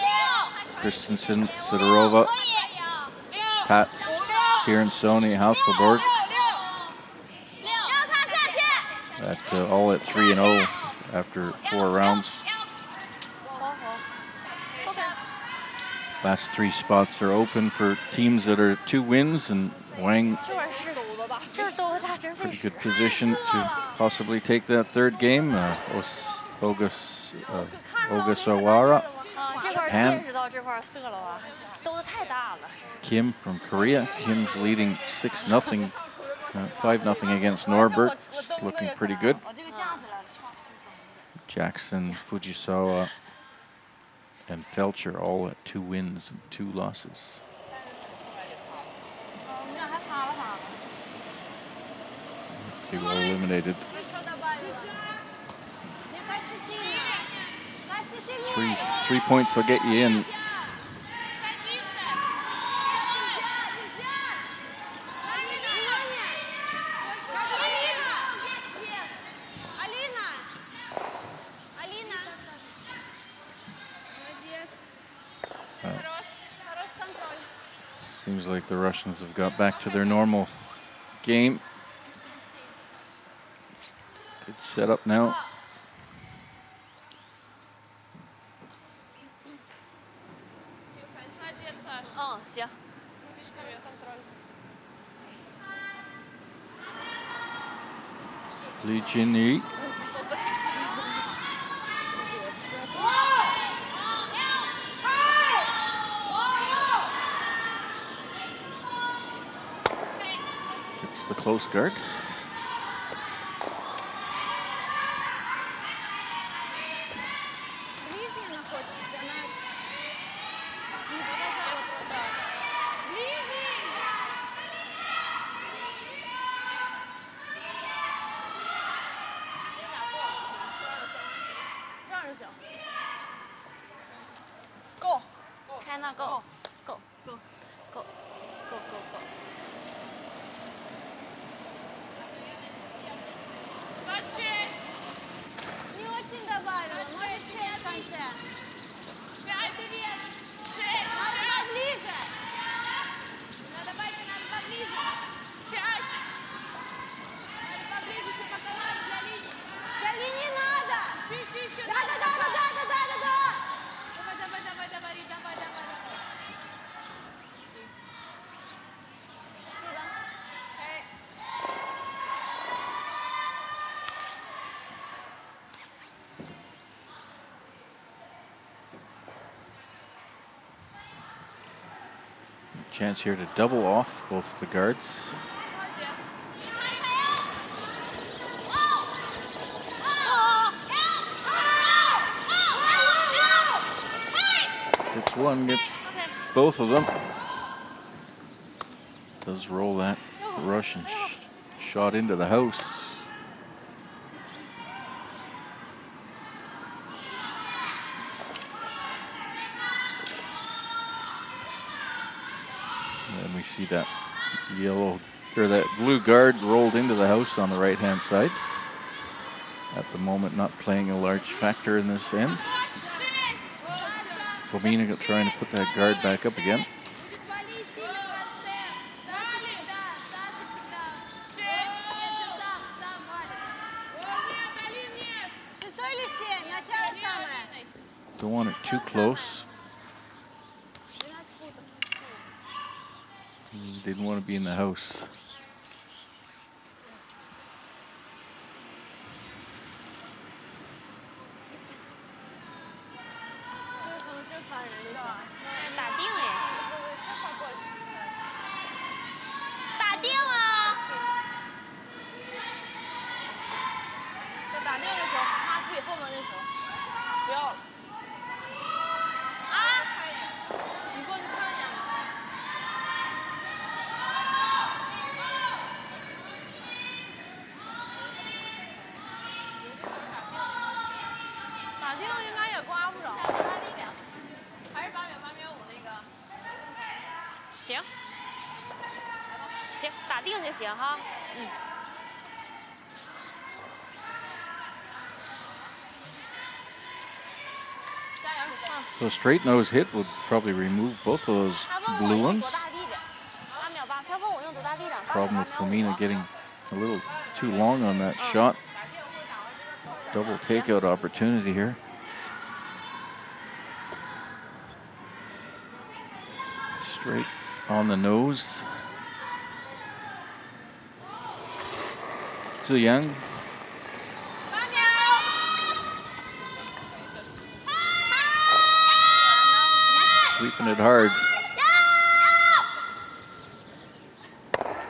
Christensen, Sidorova, Pat, Tiernsoni, Hasselborg. All at 3 and 0 after 4 rounds. Last 3 spots are open for teams that are 2 wins, and Wang pretty good position to possibly take that 3rd game. Ogasawara, Japan. Kim from Korea. Kim's leading 6-0, 5-0 against Norberg. It's looking pretty good. Jackson, Fujisawa, and Felcher all at 2 wins and 2 losses. They were eliminated. Three points will get you in. Seems like the Russians have got back to their normal game. Good setup now. Lichini. It's the close guard. China, go. Go. Go. Go. Go, go, go. Не очень добавила, может 6 в конце. Надо поближе. Надо поближе. 5. Надо поближе, чтобы оказаться для линии. Для линии надо. Еще. Да. Давай. Chance here to double off both of the guards. Gets one, gets both of them. Does roll that Russian shot into the house. And we see that yellow, or that blue guard rolled into the house on the right-hand side. At the moment, not playing a large factor in this end. Fomina trying to put that guard back up again. Don't want it too close. Didn't want to be in the house. So a straight nose hit would probably remove both of those blue ones. Problem with Fomina getting a little too long on that shot. Double takeout opportunity here. Straight on the nose. Too young. Sweeping it hard.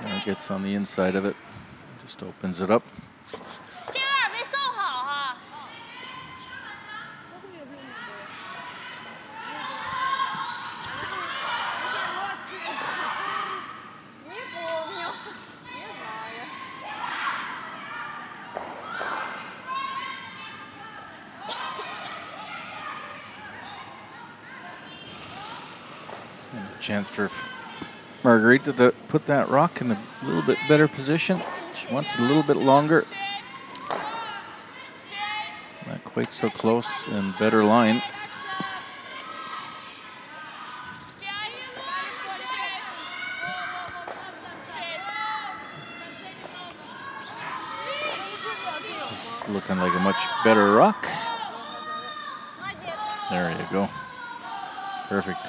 Now it gets on the inside of it. Just opens it up. Chance for Margarita to put that rock in a little bit better position. She wants it a little bit longer. Not quite so close and better line. Looking like a much better rock. There you go. Perfect.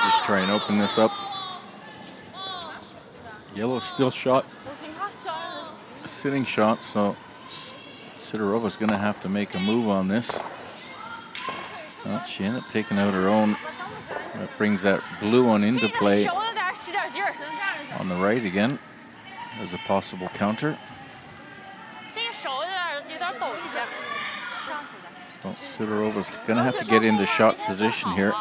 Just try and open this up. Yellow still shot. Sitting shot, so Sidorova's going to have to make a move on this. Well, she ended up taking out her own. That brings that blue one into play on the right again as a possible counter. So Sidorova's going to have to get into shot position here.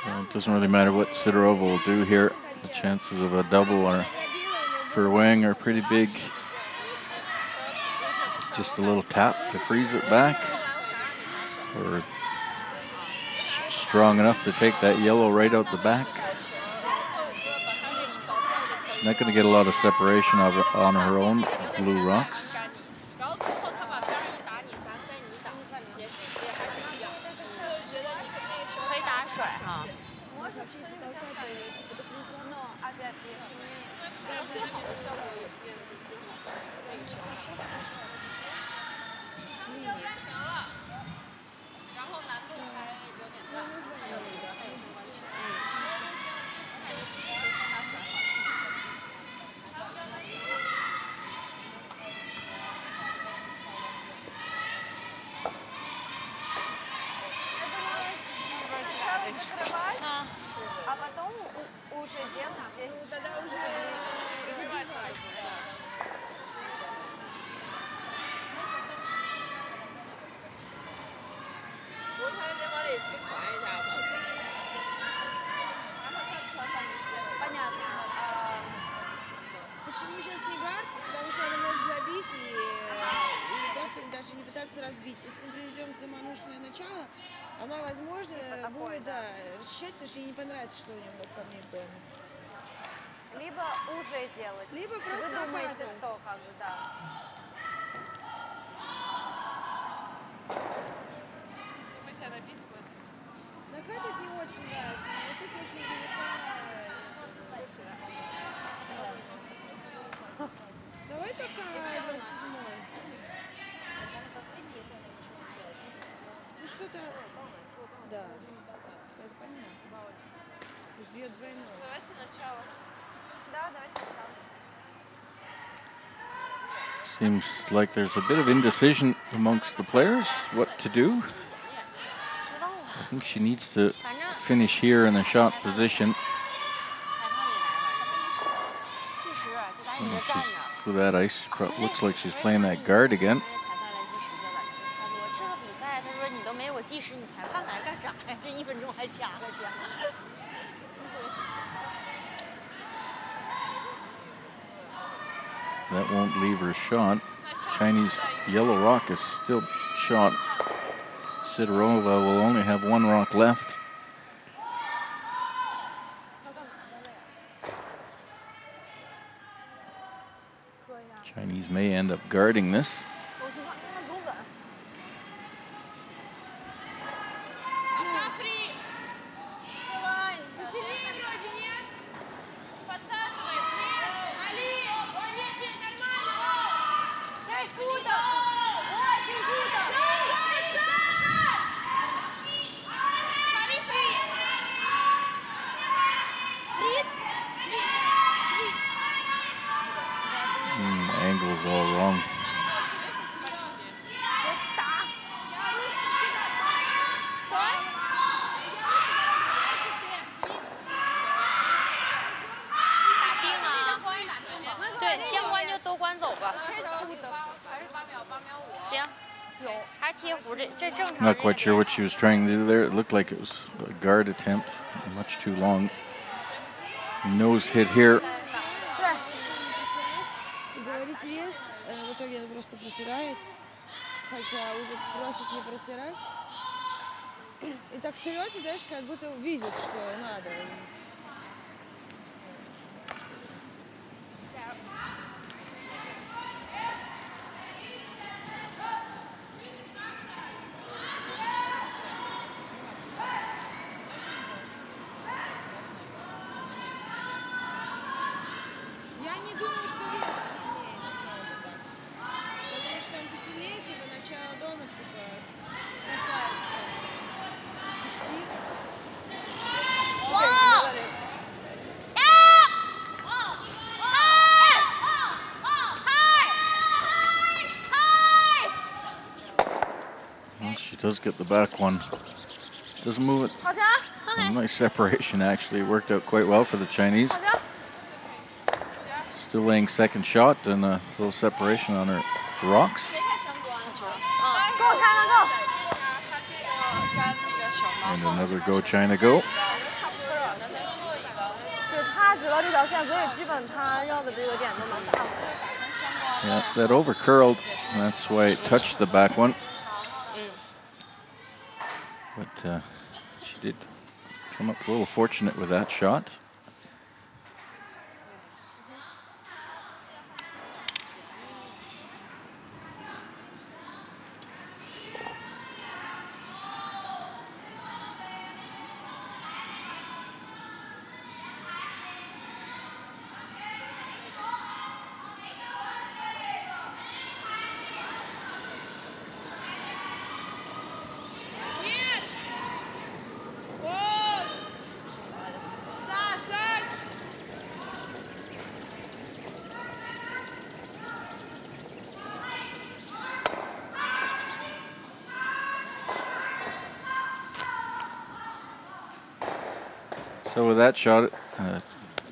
It doesn't really matter what Sidorova will do here. The chances of a double are, for Wang, are pretty big. Just a little tap to freeze it back, or strong enough to take that yellow right out the back. Not going to get a lot of separation of it on her own blue rocks. Почему сейчас не гард? Потому что она может забить и просто даже не пытаться разбить. Если мы привезем заманушное начало, она, возможно, будет расчищать, потому что ей не понравится, что у нее много камней в доме. Либо уже делать. Либо просто вы думаете, что как бы, да. Накатать не очень нравится, но тут очень велика. Давай пока 27-й. Ну что-то... Да. Это понятно. Пусть бьет двойной. Давайте начало. Да, давайте начало. Seems like there's a bit of indecision amongst the players what to do. I think she needs to finish here in the shot position. She's, with that ice, looks like she's playing that guard again. That won't leave her shot. Chinese yellow rock is still shot. Sidorova will only have one rock left. Chinese may end up guarding this. was all wrong. Not quite sure what she was trying to do there. It looked like it was a guard attempt, much too long. Nose hit here. She does get the back one. Doesn't move it. A nice separation, actually. It worked out quite well for the Chinese. Still laying second shot and a little separation on her rocks. And another go, China, go. Yeah, that over curled. That's why it touched the back one. But she did come up a little fortunate with that shot. So with that shot,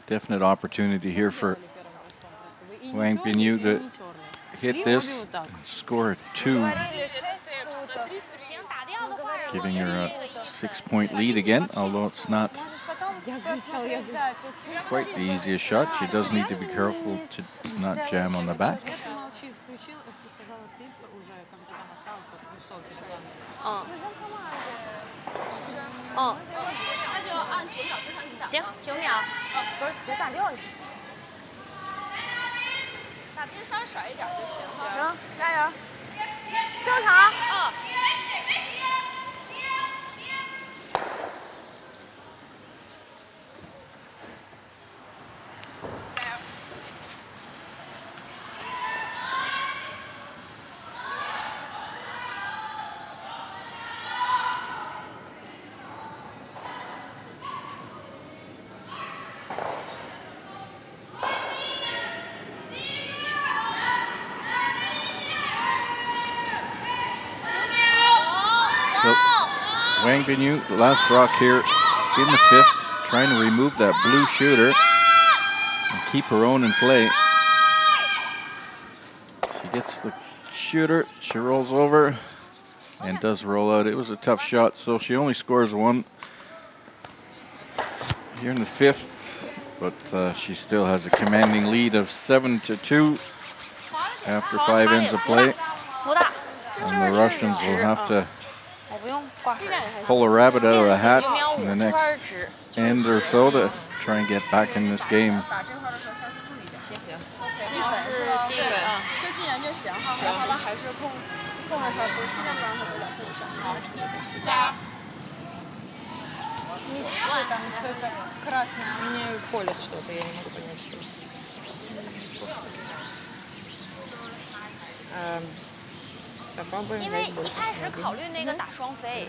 definite opportunity here for Wang Binyu to hit this and score a 2, giving her a 6-point lead again, although it's not quite the easiest shot. She does need to be careful to not jam on the back. So Wang Binyu, the last rock here in the 5th, trying to remove that blue shooter and keep her own in play. She gets the shooter, she rolls over and does roll out. It was a tough shot, so she only scores 1 here in the 5th, but she still has a commanding lead of 7-2 after 5 ends of play. And the Russians will have to pull a rabbit out of the hat in the next end or so to try and get back in this game.因为一开始考虑那个打双飞，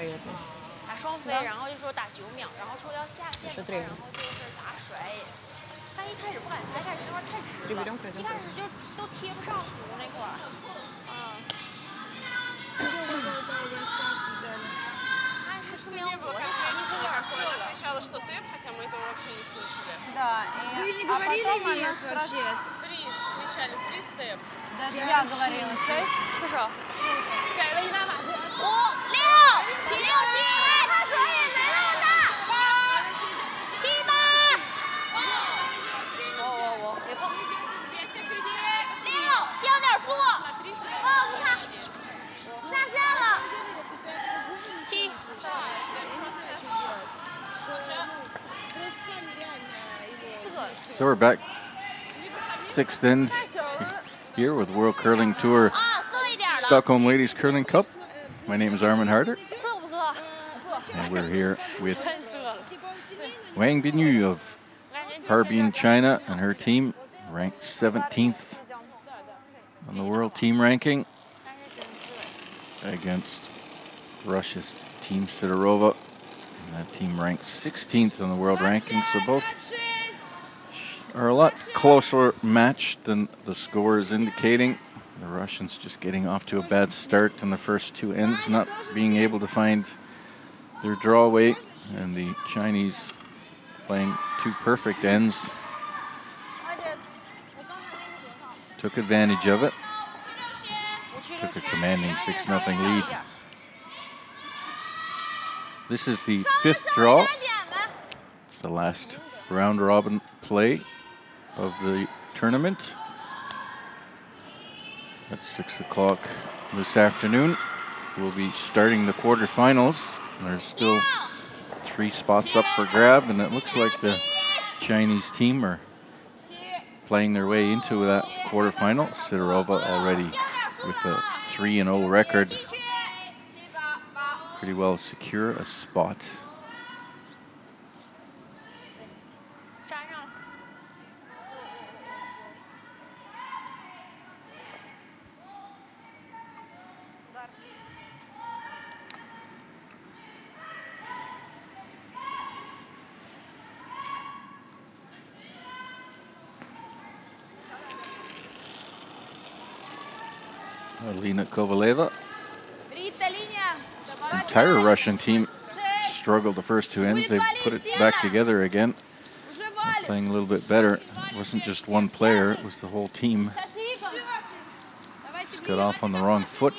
然后就说打9秒，然后说要下线，然后就是打甩。但一开始不敢猜，一开始那块太直了，一开始就都贴不上弧那块儿。Отвечала, что тэп, хотя мы этого вообще не слышали. Да. Вы не говорили вес вообще? Фриз, кричали фриз тэп. Даже я говорила 6. 出手。改了一大码字。 5、6、7、他手也没有的。8、7、8。别碰。6，降点速。不看。下线了。7。 So we're back 6th end here with World Curling Tour Stockholm Ladies Curling Cup. My name is Armin Harder, and we're here with Wang Binyu of Harbin, China, and her team, ranked 17th on the world team ranking, against Russia's team Sidorova. And that team ranked 16th on the world ranking, so both are a lot closer matched than the score is indicating. The Russians just getting off to a bad start in the first two ends, not being able to find their draw weight, and the Chinese playing two perfect ends. Took advantage of it. Took a commanding 6-0 lead. This is the 5th draw. It's the last round robin play of the tournament. At 6 o'clock this afternoon, we'll be starting the quarterfinals. There's still 3 spots up for grab, and it looks like the Chinese team are playing their way into that quarterfinal. Sidorova already with a 3-0 record. Pretty well secure a spot. Alina Kovaleva. The entire Russian team struggled the first two ends. They put it back together again. They're playing a little bit better. It wasn't just one player, it was the whole team. Just got off on the wrong foot.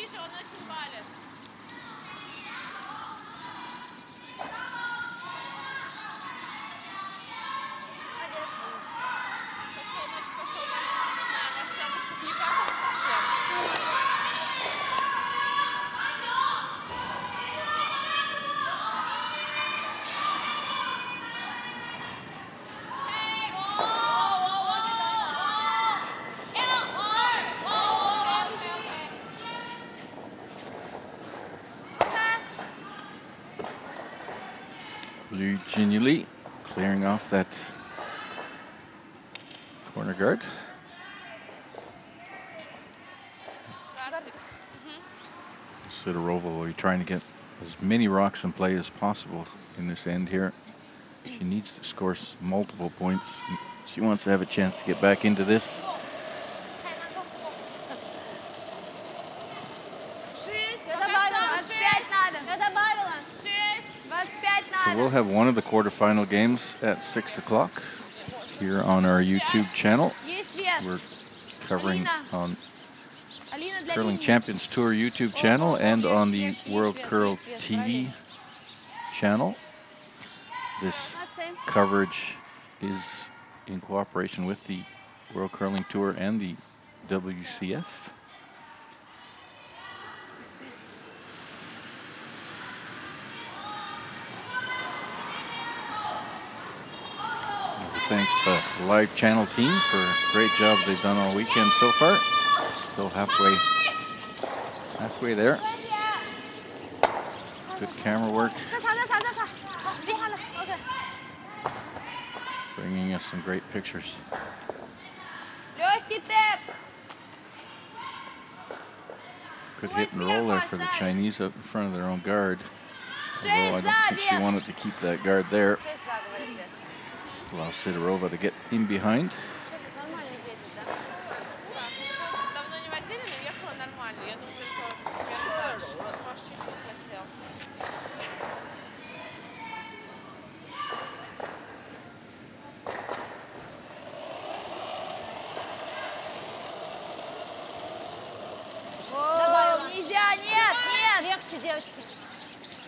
Ginuli clearing off that corner guard. Sidorova will be trying to get as many rocks in play as possible in this end here. She needs to score multiple points. She wants to have a chance to get back into this. So we'll have one of the quarterfinal games at 6 o'clock here on our YouTube channel. We're covering on Curling Champions Tour YouTube channel and on the World Curl TV channel. This coverage is in cooperation with the World Curling Tour and the WCF. Thank the live channel team for a great job they've done all weekend so far. Still halfway there. Good camera work. Bringing us some great pictures. Good hit and roll there for the Chinese up in front of their own guard. Although I don't think she wanted to keep that guard there. Allow Sidorova to get in behind. Давно не возили, но ехала нормально. Я думаю, что примерно так же. Может, чуть-чуть подсел. Нельзя, нет, нет! Легче, девочки.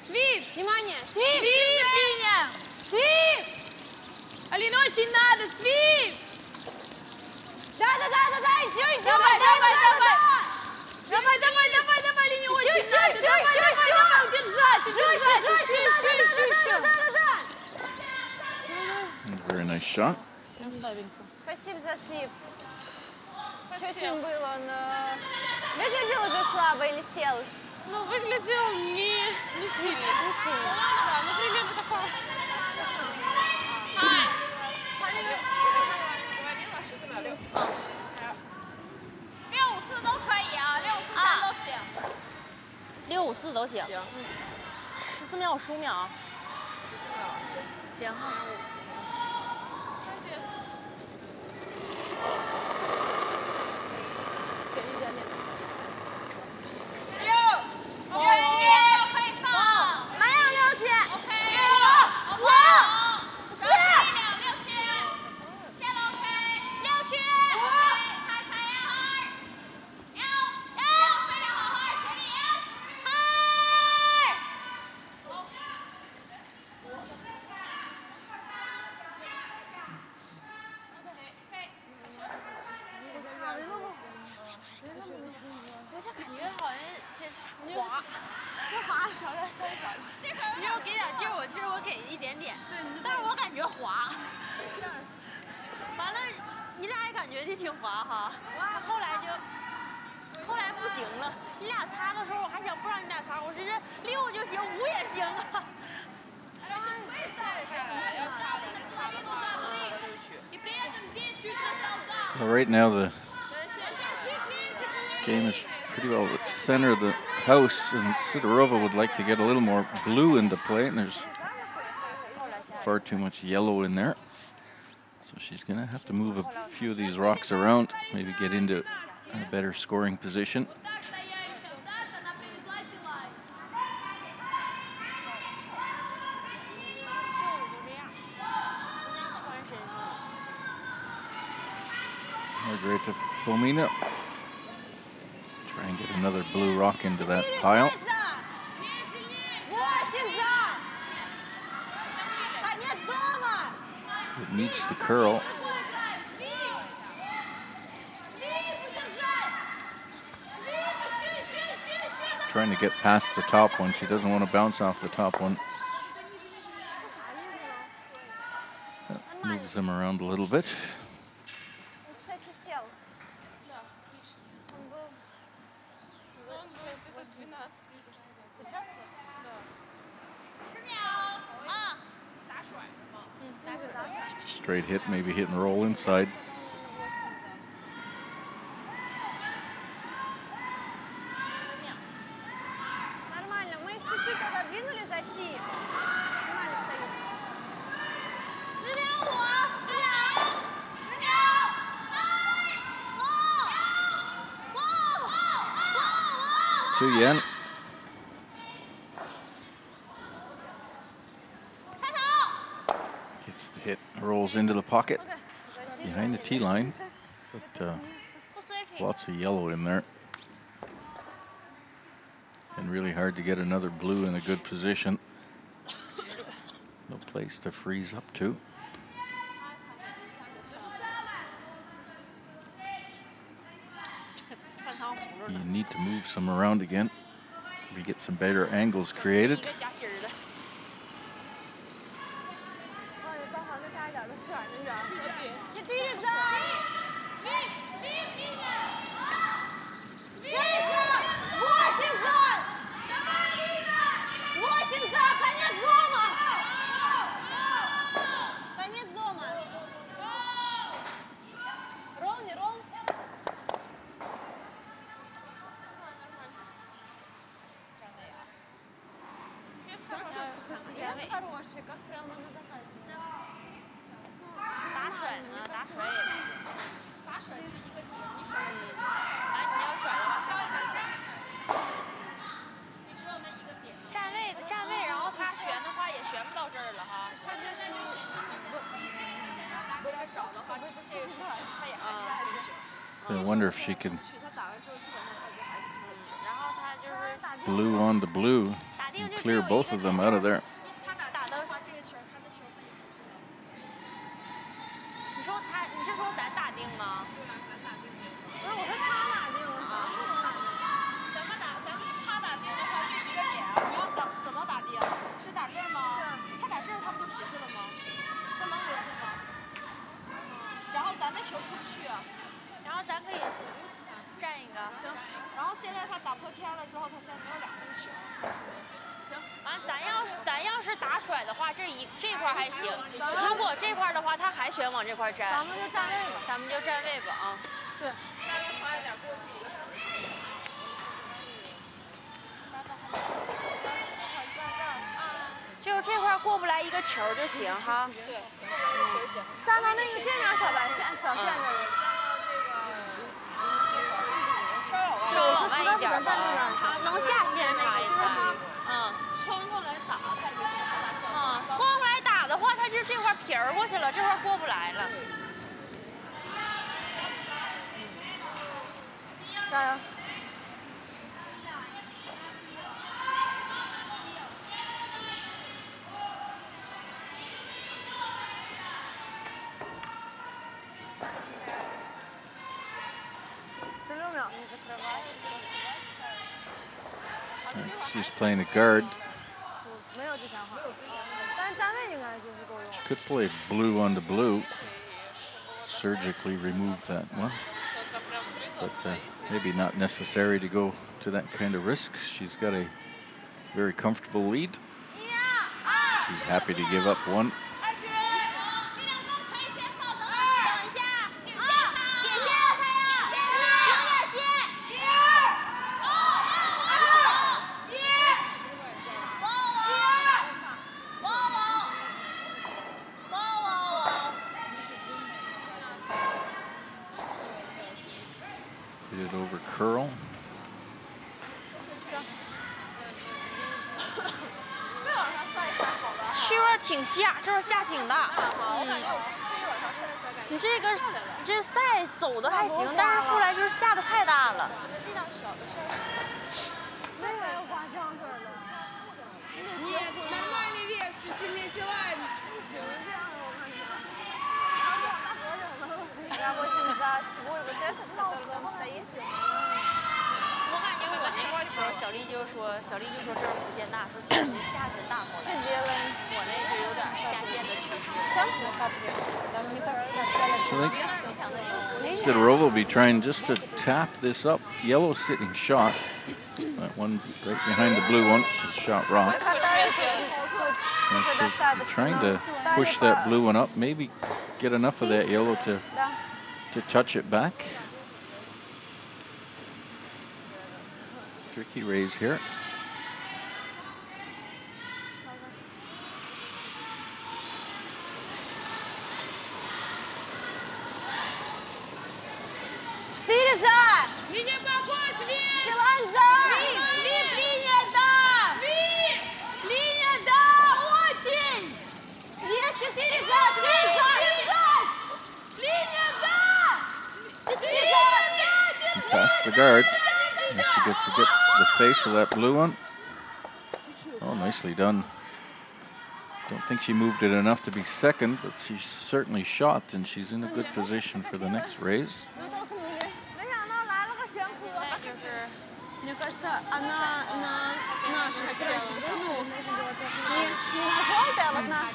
Свип! Внимание! Свип! Свип, Линя! Свип! Алина, очень надо! Свип! Да, еще, давай, Линя, очень надо! Давай, удержать! Very nice shot. Спасибо за свип. Что с ним было? Он выглядел уже слабо или сел? Ну, выглядел не сильно. Не сильно. Да, ну, примерно такого.654都可以啊，653都行。654都行。14秒15秒啊。行。我就感觉好像这滑，小点。你让我给点劲儿，其实我给一点点，但是我感觉滑。完了，你俩也感觉你挺滑哈，后来不行了。你俩擦的时候，我还想不让你俩擦，我说这6就行，5也行啊。So right now the game is pretty well at the center of the house, and Sidorova would like to get a little more blue into play, and there's far too much yellow in there. So she's going to have to move a few of these rocks around, maybe get into a better scoring position. Margareta Fomina. Try and get another blue rock into that pile. It needs to curl. Trying to get past the top one. She doesn't want to bounce off the top one. That moves them around a little bit. Just a straight hit, maybe hit and roll inside. Yen. Gets the hit, rolls into the pocket behind the tee line, but lots of yellow in there. And really hard to get another blue in a good position. No place to freeze up to. You need to move some around again. We get some better angles created. 甩呢？打甩也不行。打甩就一个点，你甩的时候，你要甩的话，稍微打点黑点就行。你只有那一个点。站位，然后他旋的话也旋不到这儿了哈。他现在就旋进体线球，他现在拿这个找的话，这个是他也还是球。I wonder if she can 他打完之后，基本上他就还是球。然后他就是 blue on the blue and clear both of them out of there. 他打的话，这个球他的球他也出去了。你是说咱打定吗？对吧？咱打定。不是，我说他打定啊。咱们他打定的话就一个点，你要怎么打定？是打这儿吗？他打这儿，他不就出去了吗？他能留着吗？然后咱的球出不去，然后咱可以站一个。行。然后现在他打破天了之后，他现在没有2分球。行，完咱要是打甩的话，这块还行。如果这块的话，他还选往这块站。咱们就站位吧。咱们就站位吧啊。对。就是这块过不来一个球就行哈。对，过不来一个球行。站到那个这面小线这里。稍微往外一点吧，能下线擦一擦。穿过来打，他也没有太大效果。穿过来打的话，他就这块皮儿过去了，这块过不来了。加油！16秒。She's playing a guard. 没有之前好，但是站位应该就是够用。She could play blue on the blue. Surgically remove that one. But maybe not necessary to go to that kind of risk. She's got a very comfortable lead. She's happy to give up one. Get it over curl. 再往上塞一塞，好吧？是有点挺下，这会儿下挺大。好，我感觉我这个可以往上塞一塞，感觉。你这赛走的还行，但是后来就是下的太大了。力量小的事儿。这是要刮这样式的。Нет, нормальный вес, чуть сильнее тела. Я очень за свой вот этот, который там стоит. 我感觉我那块球，小丽就说这是无限大，说简直下限大过来。我那是有点下限的趋势。I think Sidorova will be trying just to tap this up. Yellow sitting shot. That one right behind the blue one is shot rock. Trying to push that blue one up. Maybe get enough of that yellow to touch it back. Tricky raise here. Меня похож вес! Линия, да! Линия, да, очень! Есть 4 за! Линия, да! 4 за! Past the guard. And she gets to get the face of that blue one. Oh, nicely done. Don't think she moved it enough to be second, but she certainly shot, and she's in a good position for the next raise. Мне кажется, она на нашу сторону. Не на желтый, а вот на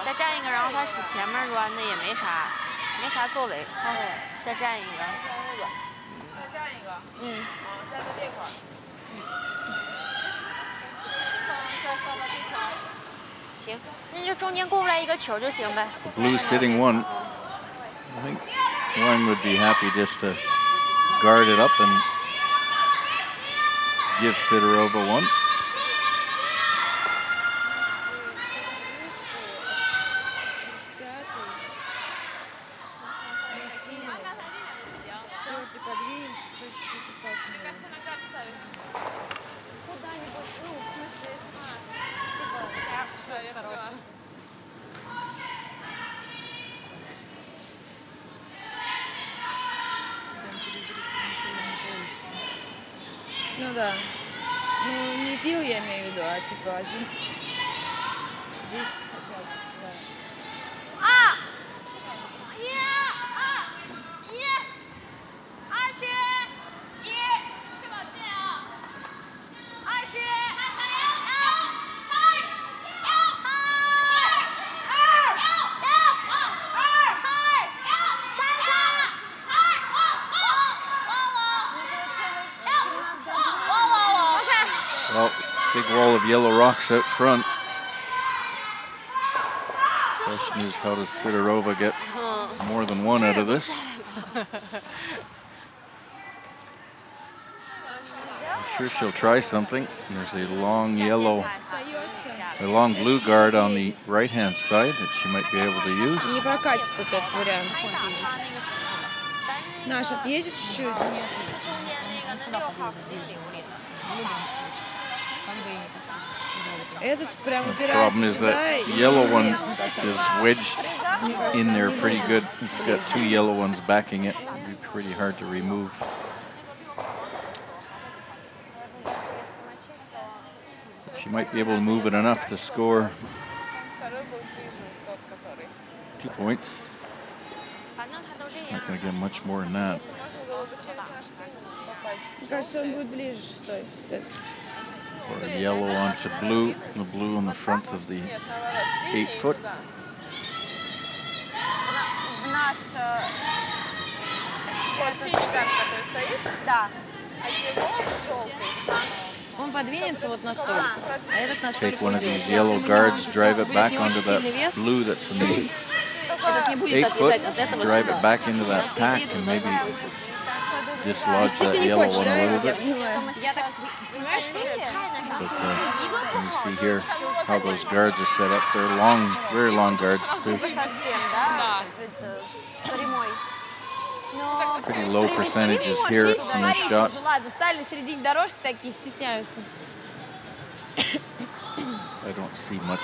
再站一个，然后他使前面弯的也没啥作为，再站一个。再站一个。站在这块儿。再放到这块儿。行，那就中间过不来一个球就行呗。Blue sitting one. I think Wang would be happy just to guard it up and give Sidorova one. Если подвинешь, то чуть-чуть вот так. Мне кажется, на газ ставить. Куда-нибудь, ну, в смысле, типа, короче. Ну да. Ну, не пил, я имею в виду, а типа 11. 10 хотя бы, да. Well, big wall of yellow rocks out front. Question is, how does Sidorova get more than one out of this? I'm sure she'll try something. There's a long yellow, a long blue guard on the right-hand side that she might be able to use. Не прокатит тут этот вариант. Наш отъедет чуть-чуть. Этот прям упирается Problem is сюда. that yellow one is wedged in there pretty good. It's got two yellow ones backing it. It'd be pretty hard to remove. She might be able to move it enough to score 2 points. Not going to get much more than that. Мне кажется, он будет ближе шестой. Or yellow onto blue, the blue on the front of the 8-foot. Наш... Вот синий карт, который стоит, Да. а его желтый. Он подвинется вот настолько, а этот настолько Take one of уйдет. these yellow guards, drive it back onto that blue that's in the Этот не будет 8-foot, отъезжать от этого drive сюда. it back into that По pack идее, тут and должна maybe крутиться. dislodge Вести ты that не yellow хочешь, one да? a little Я bit. понимаю. Я так, понимаешь, But you see here how those guards are set up. They're long, very long guards too. Совсем, да? Прямой. Но Pretty low percentages here on this смотрите, shot. уже ладно, встали на середине дорожки такие, стесняются. I don't see much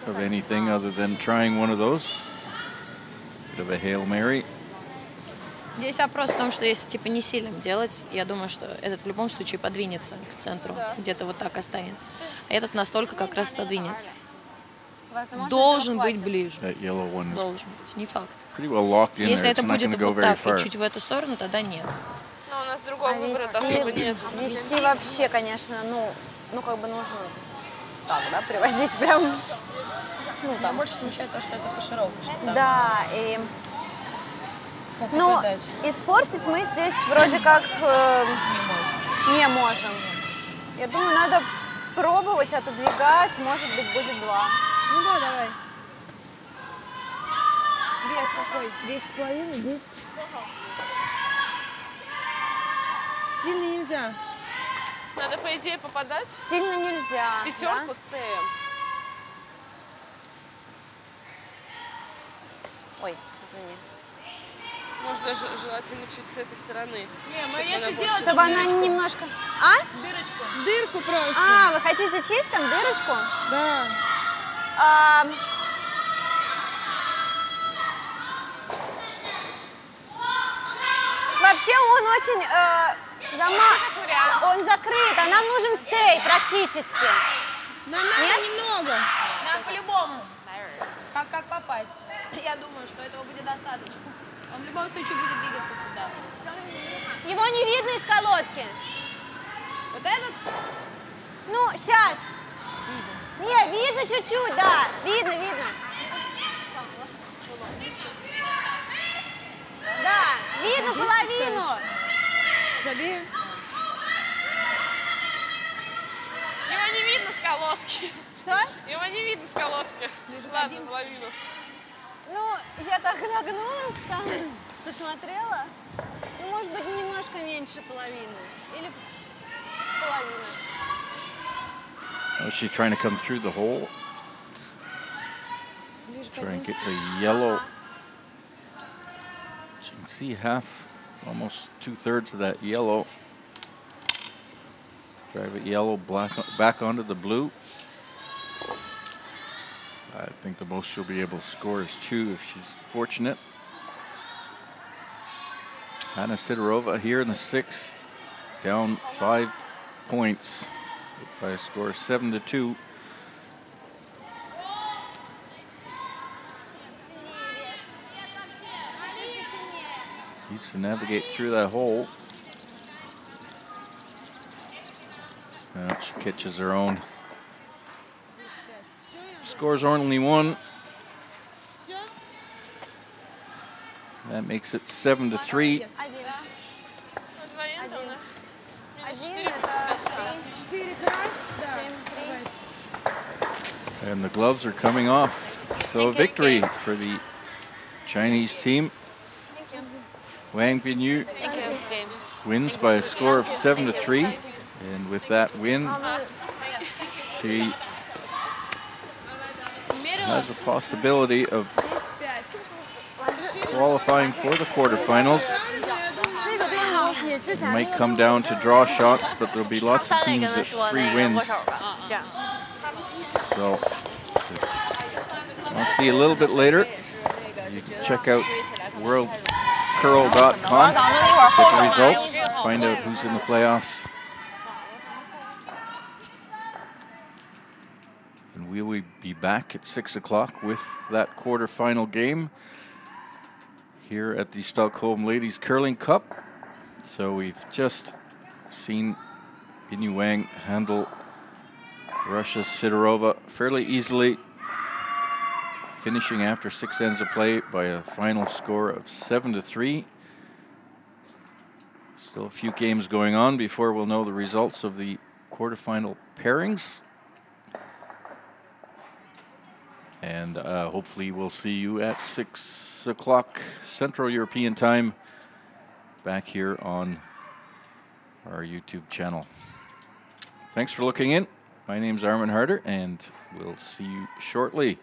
of anything other than trying one of those. Bit of a Hail Mary. Здесь вопрос в том, что если типа не сильно делать, я думаю, что этот в любом случае подвинется к центру, где-то вот так останется. А этот настолько как раз отодвинется. возможно, Должен этого быть хватит. ближе. That yellow one is Должен быть, не факт. pretty well locked in Если there. это It's not будет going to go вот very так far. и чуть в эту сторону, тогда нет. Но у нас другого выбора особо нет. Вести вообще, конечно, ну как бы нужно так, да, привозить прям. Ну, там больше смущает то, что это по широкой. Что там, Да, и как ну это дать? испортить мы здесь вроде как не можем. Я думаю, надо пробовать отодвигать, может быть, будет 2. Ну да, давай. Вес какой? 10,5, 10. Сильно нельзя. Надо, по идее, попадать Сильно нельзя. в пятерку с ТМ. Ой, извини. Можно желательно чуть с этой стороны. Не, чтобы если она делать, Чтобы она немножко... А? дырочку. Дырку просто. А, вы хотите чистым дырочку? Да. Вообще он очень он закрыт, а нам нужен стей практически. Нам надо немного. Нам по-любому. Как попасть? Я думаю, что этого будет достаточно. Он в любом случае будет двигаться сюда. Его не видно из колодки. Вот этот Ну, сейчас. видим. Не, видно чуть-чуть, да. Видно, видно. Да, видно Надеюсь, ты половину. ставишь. Слабее. Его не видно с колодки. Что? Его не видно с колодки. Ладно, половину. Ну, я так нагнулась там, посмотрела. Ну, может быть, немножко меньше половины. Или половина. Oh, is she trying to come through the hole? Try and get the yellow. So you can see half almost 2/3 of that yellow. Drive it yellow, black back onto the blue. I think the most she'll be able to score is 2 if she's fortunate. Anna Sidorova here in the 6th, down 5 points by a score of 7-2. Needs to navigate through that hole. She catches her own. Scores only 1. That makes it 7-3. And the gloves are coming off. So a victory for the Chinese team. Wang Binyu wins by a score of 7-3. And with that win, she has a possibility of qualifying for the quarterfinals. It might come down to draw shots, but there'll be lots of teams at 3 wins. So I'll see you a little bit later. You can check out worldcurl.com for the results, find out who's in the playoffs. And we will be back at 6 o'clock with that quarterfinal game here at the Stockholm Ladies Curling Cup. So we've just seen Binyu Wang handle Russia's Sidorova fairly easily, finishing after 6 ends of play by a final score of 7-3. Still a few games going on before we'll know the results of the quarterfinal pairings. And hopefully we'll see you at 6 o'clock Central European time back here on our YouTube channel. Thanks for looking in. My name's Armin Harder, and we'll see you shortly.